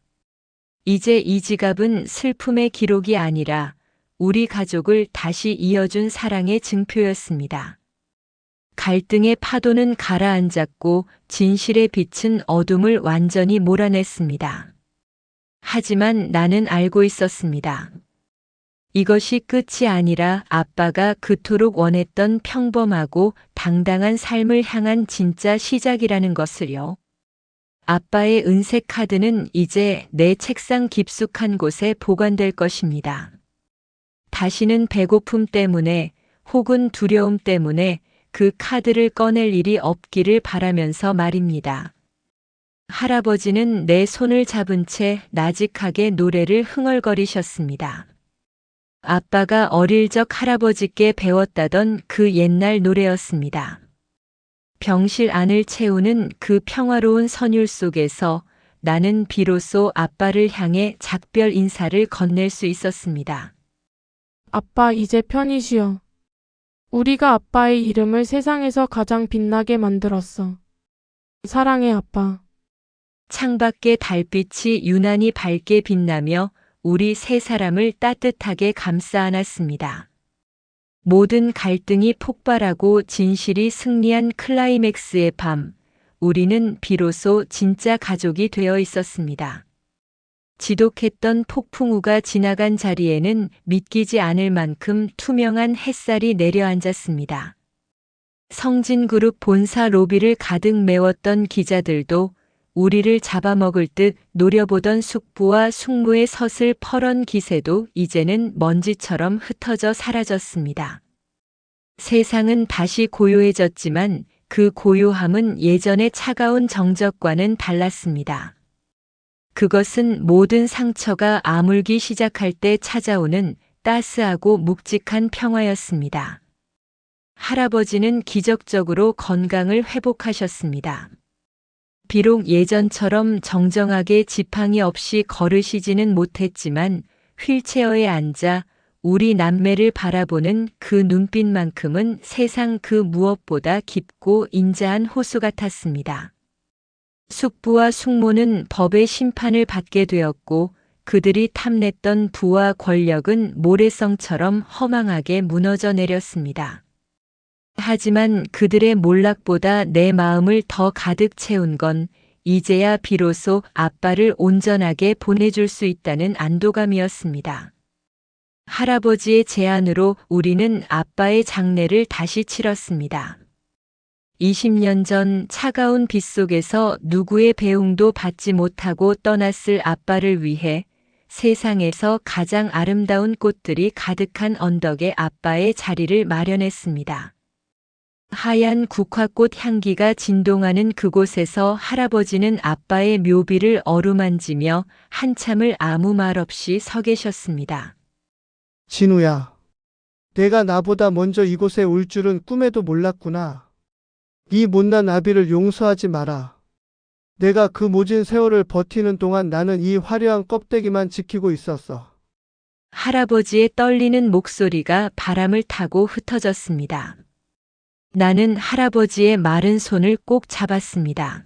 이제 이 지갑은 슬픔의 기록이 아니라 우리 가족을 다시 이어준 사랑의 증표였습니다. 갈등의 파도는 가라앉았고 진실의 빛은 어둠을 완전히 몰아냈습니다. 하지만 나는 알고 있었습니다. 이것이 끝이 아니라 아빠가 그토록 원했던 평범하고 당당한 삶을 향한 진짜 시작이라는 것을요. 아빠의 은색 카드는 이제 내 책상 깊숙한 곳에 보관될 것입니다. 다시는 배고픔 때문에 혹은 두려움 때문에 그 카드를 꺼낼 일이 없기를 바라면서 말입니다. 할아버지는 내 손을 잡은 채 나직하게 노래를 흥얼거리셨습니다. 아빠가 어릴 적 할아버지께 배웠다던 그 옛날 노래였습니다. 병실 안을 채우는 그 평화로운 선율 속에서 나는 비로소 아빠를 향해 작별 인사를 건넬 수 있었습니다. 아빠 이제 편히 쉬어. 우리가 아빠의 이름을 세상에서 가장 빛나게 만들었어. 사랑해 아빠. 창밖의 달빛이 유난히 밝게 빛나며 우리 세 사람을 따뜻하게 감싸 안았습니다. 모든 갈등이 폭발하고 진실이 승리한 클라이맥스의 밤, 우리는 비로소 진짜 가족이 되어 있었습니다. 지독했던 폭풍우가 지나간 자리에는 믿기지 않을 만큼 투명한 햇살이 내려앉았습니다. 성진그룹 본사 로비를 가득 메웠던 기자들도 우리를 잡아먹을 듯 노려보던 숙부와 숙모의 서슬 퍼런 기세도 이제는 먼지처럼 흩어져 사라졌습니다. 세상은 다시 고요해졌지만 그 고요함은 예전의 차가운 정적과는 달랐습니다. 그것은 모든 상처가 아물기 시작할 때 찾아오는 따스하고 묵직한 평화였습니다. 할아버지는 기적적으로 건강을 회복하셨습니다. 비록 예전처럼 정정하게 지팡이 없이 걸으시지는 못했지만 휠체어에 앉아 우리 남매를 바라보는 그 눈빛만큼은 세상 그 무엇보다 깊고 인자한 호수 같았습니다. 숙부와 숙모는 법의 심판을 받게 되었고 그들이 탐냈던 부와 권력은 모래성처럼 허망하게 무너져 내렸습니다. 하지만 그들의 몰락보다 내 마음을 더 가득 채운 건 이제야 비로소 아빠를 온전하게 보내줄 수 있다는 안도감이었습니다. 할아버지의 제안으로 우리는 아빠의 장례를 다시 치렀습니다. 20년 전 차가운 빛 속에서 누구의 배웅도 받지 못하고 떠났을 아빠를 위해 세상에서 가장 아름다운 꽃들이 가득한 언덕에 아빠의 자리를 마련했습니다. 하얀 국화꽃 향기가 진동하는 그곳에서 할아버지는 아빠의 묘비를 어루만지며 한참을 아무 말 없이 서 계셨습니다. 진우야, 내가 나보다 먼저 이곳에 올 줄은 꿈에도 몰랐구나. 이 못난 아비를 용서하지 마라. 내가 그 모진 세월을 버티는 동안 나는 이 화려한 껍데기만 지키고 있었어. 할아버지의 떨리는 목소리가 바람을 타고 흩어졌습니다. 나는 할아버지의 마른 손을 꼭 잡았습니다.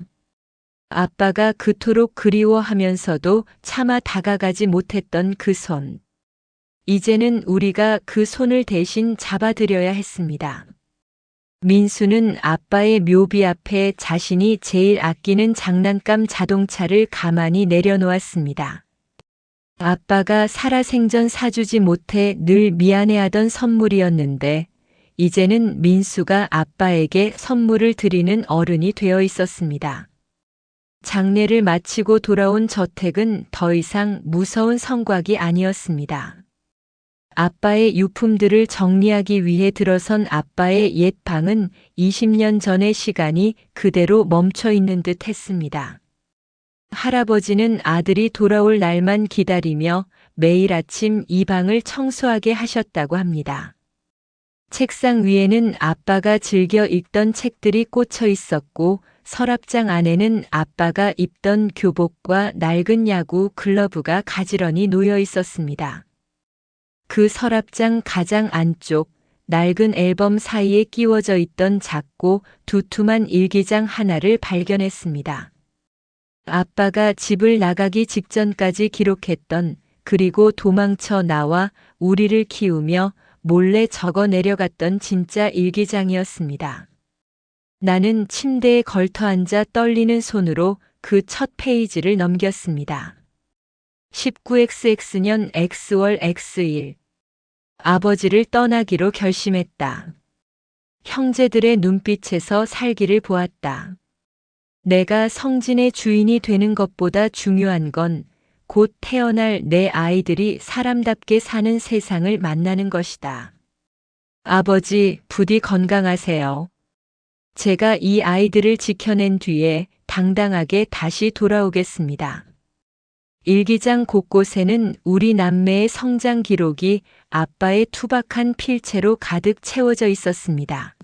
아빠가 그토록 그리워하면서도 차마 다가가지 못했던 그 손. 이제는 우리가 그 손을 대신 잡아드려야 했습니다. 민수는 아빠의 묘비 앞에 자신이 제일 아끼는 장난감 자동차를 가만히 내려놓았습니다. 아빠가 살아생전 사주지 못해 늘 미안해하던 선물이었는데 이제는 민수가 아빠에게 선물을 드리는 어른이 되어 있었습니다. 장례를 마치고 돌아온 저택은 더 이상 무서운 성곽이 아니었습니다. 아빠의 유품들을 정리하기 위해 들어선 아빠의 옛 방은 20년 전의 시간이 그대로 멈춰 있는 듯 했습니다. 할아버지는 아들이 돌아올 날만 기다리며 매일 아침 이 방을 청소하게 하셨다고 합니다. 책상 위에는 아빠가 즐겨 읽던 책들이 꽂혀 있었고 서랍장 안에는 아빠가 입던 교복과 낡은 야구 글러브가 가지런히 놓여 있었습니다. 그 서랍장 가장 안쪽 낡은 앨범 사이에 끼워져 있던 작고 두툼한 일기장 하나를 발견했습니다. 아빠가 집을 나가기 직전까지 기록했던 그리고 도망쳐 나와 우리를 키우며 몰래 적어 내려갔던 진짜 일기장이었습니다. 나는 침대에 걸터 앉아 떨리는 손으로 그 첫 페이지를 넘겼습니다. 19XX 년 X월 X1. 아버지를 떠나기로 결심했다. 형제들의 눈빛에서 살기를 보았다. 내가 성진의 주인이 되는 것보다 중요한 건 곧 태어날 내 아이들이 사람답게 사는 세상을 만나는 것이다. 아버지, 부디 건강하세요. 제가 이 아이들을 지켜낸 뒤에 당당하게 다시 돌아오겠습니다. 일기장 곳곳에는 우리 남매의 성장 기록이 아빠의 투박한 필체로 가득 채워져 있었습니다.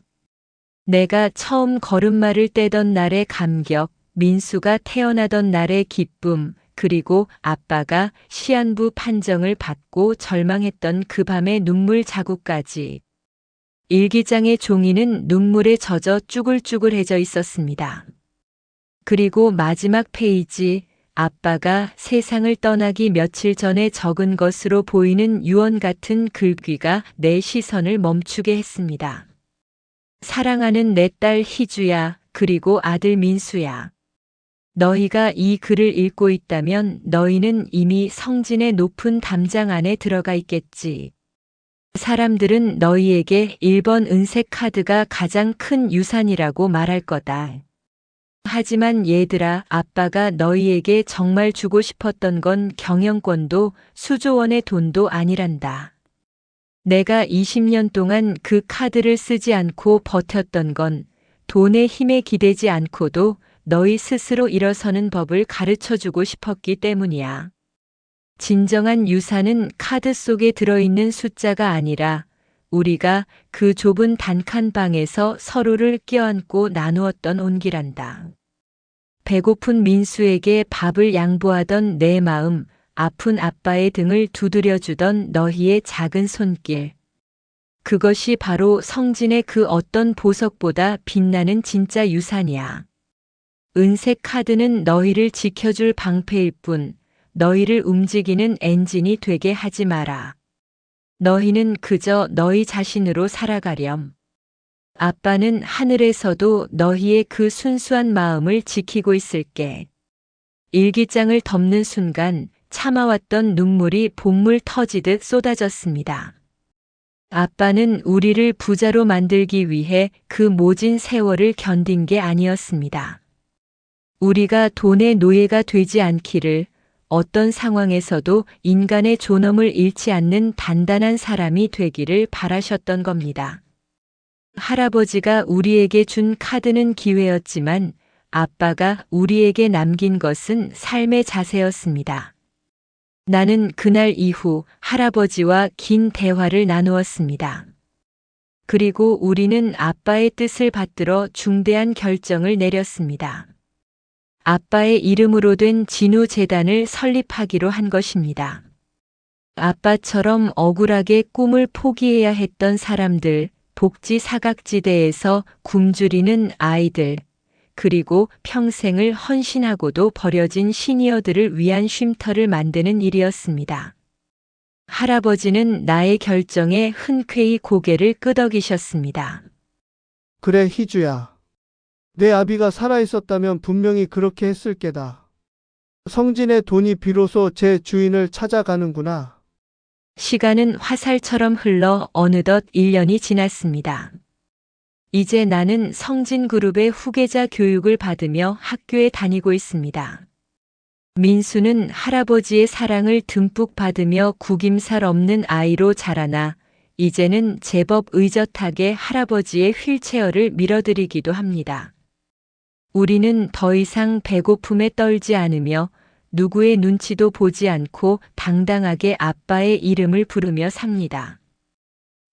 내가 처음 걸음마를 떼던 날의 감격, 민수가 태어나던 날의 기쁨, 그리고 아빠가 시한부 판정을 받고 절망했던 그 밤의 눈물 자국까지. 일기장의 종이는 눈물에 젖어 쭈글쭈글해져 있었습니다. 그리고 마지막 페이지, 아빠가 세상을 떠나기 며칠 전에 적은 것으로 보이는 유언 같은 글귀가 내 시선을 멈추게 했습니다. 사랑하는 내 딸 희주야, 그리고 아들 민수야. 너희가 이 글을 읽고 있다면 너희는 이미 성진의 높은 담장 안에 들어가 있겠지. 사람들은 너희에게 1번 은색 카드가 가장 큰 유산이라고 말할 거다. 하지만 얘들아, 아빠가 너희에게 정말 주고 싶었던 건 경영권도 수조 원의 돈도 아니란다. 내가 20년 동안 그 카드를 쓰지 않고 버텼던 건 돈의 힘에 기대지 않고도 너희 스스로 일어서는 법을 가르쳐주고 싶었기 때문이야. 진정한 유산은 카드 속에 들어있는 숫자가 아니라 우리가 그 좁은 단칸방에서 서로를 껴안고 나누었던 온기란다. 배고픈 민수에게 밥을 양보하던 내 마음, 아픈 아빠의 등을 두드려주던 너희의 작은 손길. 그것이 바로 성진의 그 어떤 보석보다 빛나는 진짜 유산이야. 은색 카드는 너희를 지켜줄 방패일 뿐, 너희를 움직이는 엔진이 되게 하지 마라. 너희는 그저 너희 자신으로 살아가렴. 아빠는 하늘에서도 너희의 그 순수한 마음을 지키고 있을게. 일기장을 덮는 순간 참아왔던 눈물이 봇물 터지듯 쏟아졌습니다. 아빠는 우리를 부자로 만들기 위해 그 모진 세월을 견딘 게 아니었습니다. 우리가 돈의 노예가 되지 않기를, 어떤 상황에서도 인간의 존엄을 잃지 않는 단단한 사람이 되기를 바라셨던 겁니다. 할아버지가 우리에게 준 카드는 기회였지만 아빠가 우리에게 남긴 것은 삶의 자세였습니다. 나는 그날 이후 할아버지와 긴 대화를 나누었습니다. 그리고 우리는 아빠의 뜻을 받들어 중대한 결정을 내렸습니다. 아빠의 이름으로 된 진우재단을 설립하기로 한 것입니다. 아빠처럼 억울하게 꿈을 포기해야 했던 사람들, 복지 사각지대에서 굶주리는 아이들, 그리고 평생을 헌신하고도 버려진 시니어들을 위한 쉼터를 만드는 일이었습니다. 할아버지는 나의 결정에 흔쾌히 고개를 끄덕이셨습니다. 그래, 희주야. 내 아비가 살아있었다면 분명히 그렇게 했을 게다. 성진의 돈이 비로소 제 주인을 찾아가는구나. 시간은 화살처럼 흘러 어느덧 1년이 지났습니다. 이제 나는 성진그룹의 후계자 교육을 받으며 학교에 다니고 있습니다. 민수는 할아버지의 사랑을 듬뿍 받으며 구김살 없는 아이로 자라나 이제는 제법 의젓하게 할아버지의 휠체어를 밀어드리기도 합니다. 우리는 더 이상 배고픔에 떨지 않으며 누구의 눈치도 보지 않고 당당하게 아빠의 이름을 부르며 삽니다.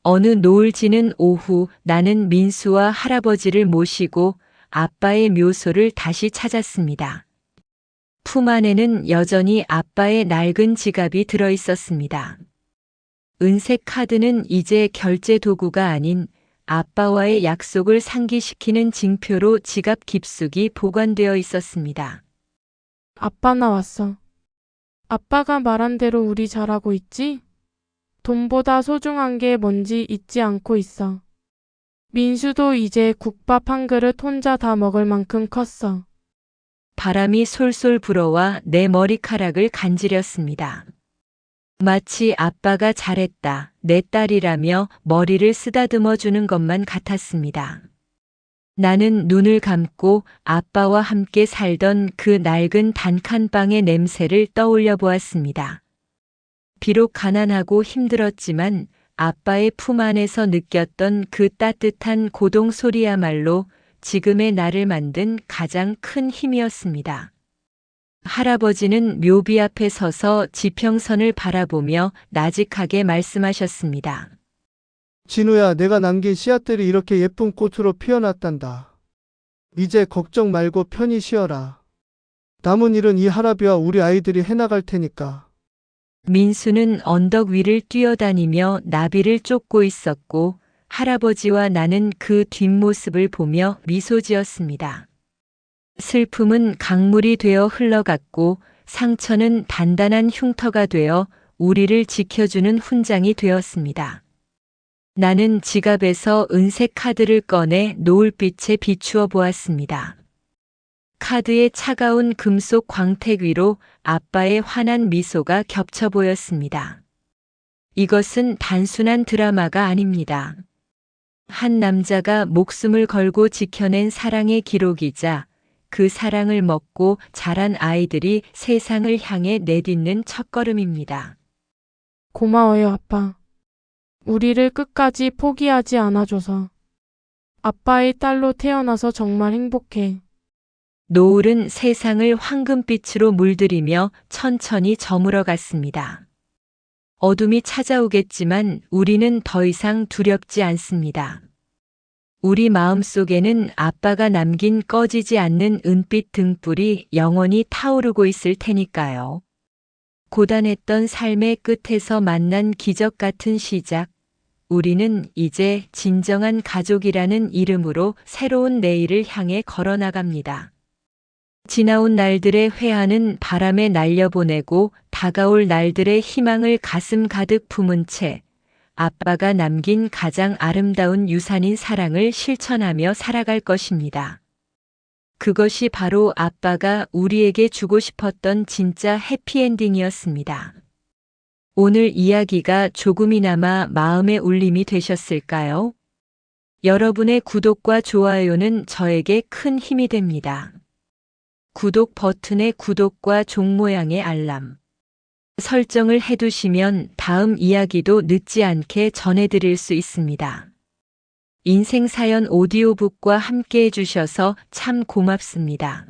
어느 노을 지는 오후 나는 민수와 할아버지를 모시고 아빠의 묘소를 다시 찾았습니다. 품 안에는 여전히 아빠의 낡은 지갑이 들어 있었습니다. 은색 카드는 이제 결제 도구가 아닌 아빠와의 약속을 상기시키는 징표로 지갑 깊숙이 보관되어 있었습니다. 아빠 나왔어. 아빠가 말한 대로 우리 잘하고 있지? 돈보다 소중한 게 뭔지 잊지 않고 있어. 민수도 이제 국밥 한 그릇 혼자 다 먹을 만큼 컸어. 바람이 솔솔 불어와 내 머리카락을 간지렸습니다. 마치 아빠가 잘했다, 내 딸이라며 머리를 쓰다듬어 주는 것만 같았습니다. 나는 눈을 감고 아빠와 함께 살던 그 낡은 단칸방의 냄새를 떠올려 보았습니다. 비록 가난하고 힘들었지만 아빠의 품 안에서 느꼈던 그 따뜻한 고동 소리야말로 지금의 나를 만든 가장 큰 힘이었습니다. 할아버지는 묘비 앞에 서서 지평선을 바라보며 나직하게 말씀하셨습니다. 진우야, 내가 남긴 씨앗들이 이렇게 예쁜 꽃으로 피어났단다. 이제 걱정 말고 편히 쉬어라. 남은 일은 이 할아비와 우리 아이들이 해나갈 테니까. 민수는 언덕 위를 뛰어다니며 나비를 쫓고 있었고 할아버지와 나는 그 뒷모습을 보며 미소 지었습니다. 슬픔은 강물이 되어 흘러갔고 상처는 단단한 흉터가 되어 우리를 지켜주는 훈장이 되었습니다. 나는 지갑에서 은색 카드를 꺼내 노을빛에 비추어 보았습니다. 카드의 차가운 금속 광택 위로 아빠의 환한 미소가 겹쳐 보였습니다. 이것은 단순한 드라마가 아닙니다. 한 남자가 목숨을 걸고 지켜낸 사랑의 기록이자 그 사랑을 먹고 자란 아이들이 세상을 향해 내딛는 첫걸음입니다. 고마워요, 아빠. 우리를 끝까지 포기하지 않아줘서. 아빠의 딸로 태어나서 정말 행복해. 노을은 세상을 황금빛으로 물들이며 천천히 저물어 갔습니다. 어둠이 찾아오겠지만 우리는 더 이상 두렵지 않습니다. 우리 마음속에는 아빠가 남긴 꺼지지 않는 은빛 등불이 영원히 타오르고 있을 테니까요. 고단했던 삶의 끝에서 만난 기적 같은 시작. 우리는 이제 진정한 가족이라는 이름으로 새로운 내일을 향해 걸어 나갑니다. 지나온 날들의 회한은 바람에 날려보내고 다가올 날들의 희망을 가슴 가득 품은 채 아빠가 남긴 가장 아름다운 유산인 사랑을 실천하며 살아갈 것입니다. 그것이 바로 아빠가 우리에게 주고 싶었던 진짜 해피엔딩이었습니다. 오늘 이야기가 조금이나마 마음의 울림이 되셨을까요? 여러분의 구독과 좋아요는 저에게 큰 힘이 됩니다. 구독 버튼의 구독과 종 모양의 알람 설정을 해두시면 다음 이야기도 늦지 않게 전해드릴 수 있습니다. 인생사연 오디오북과 함께 해주셔서 참 고맙습니다.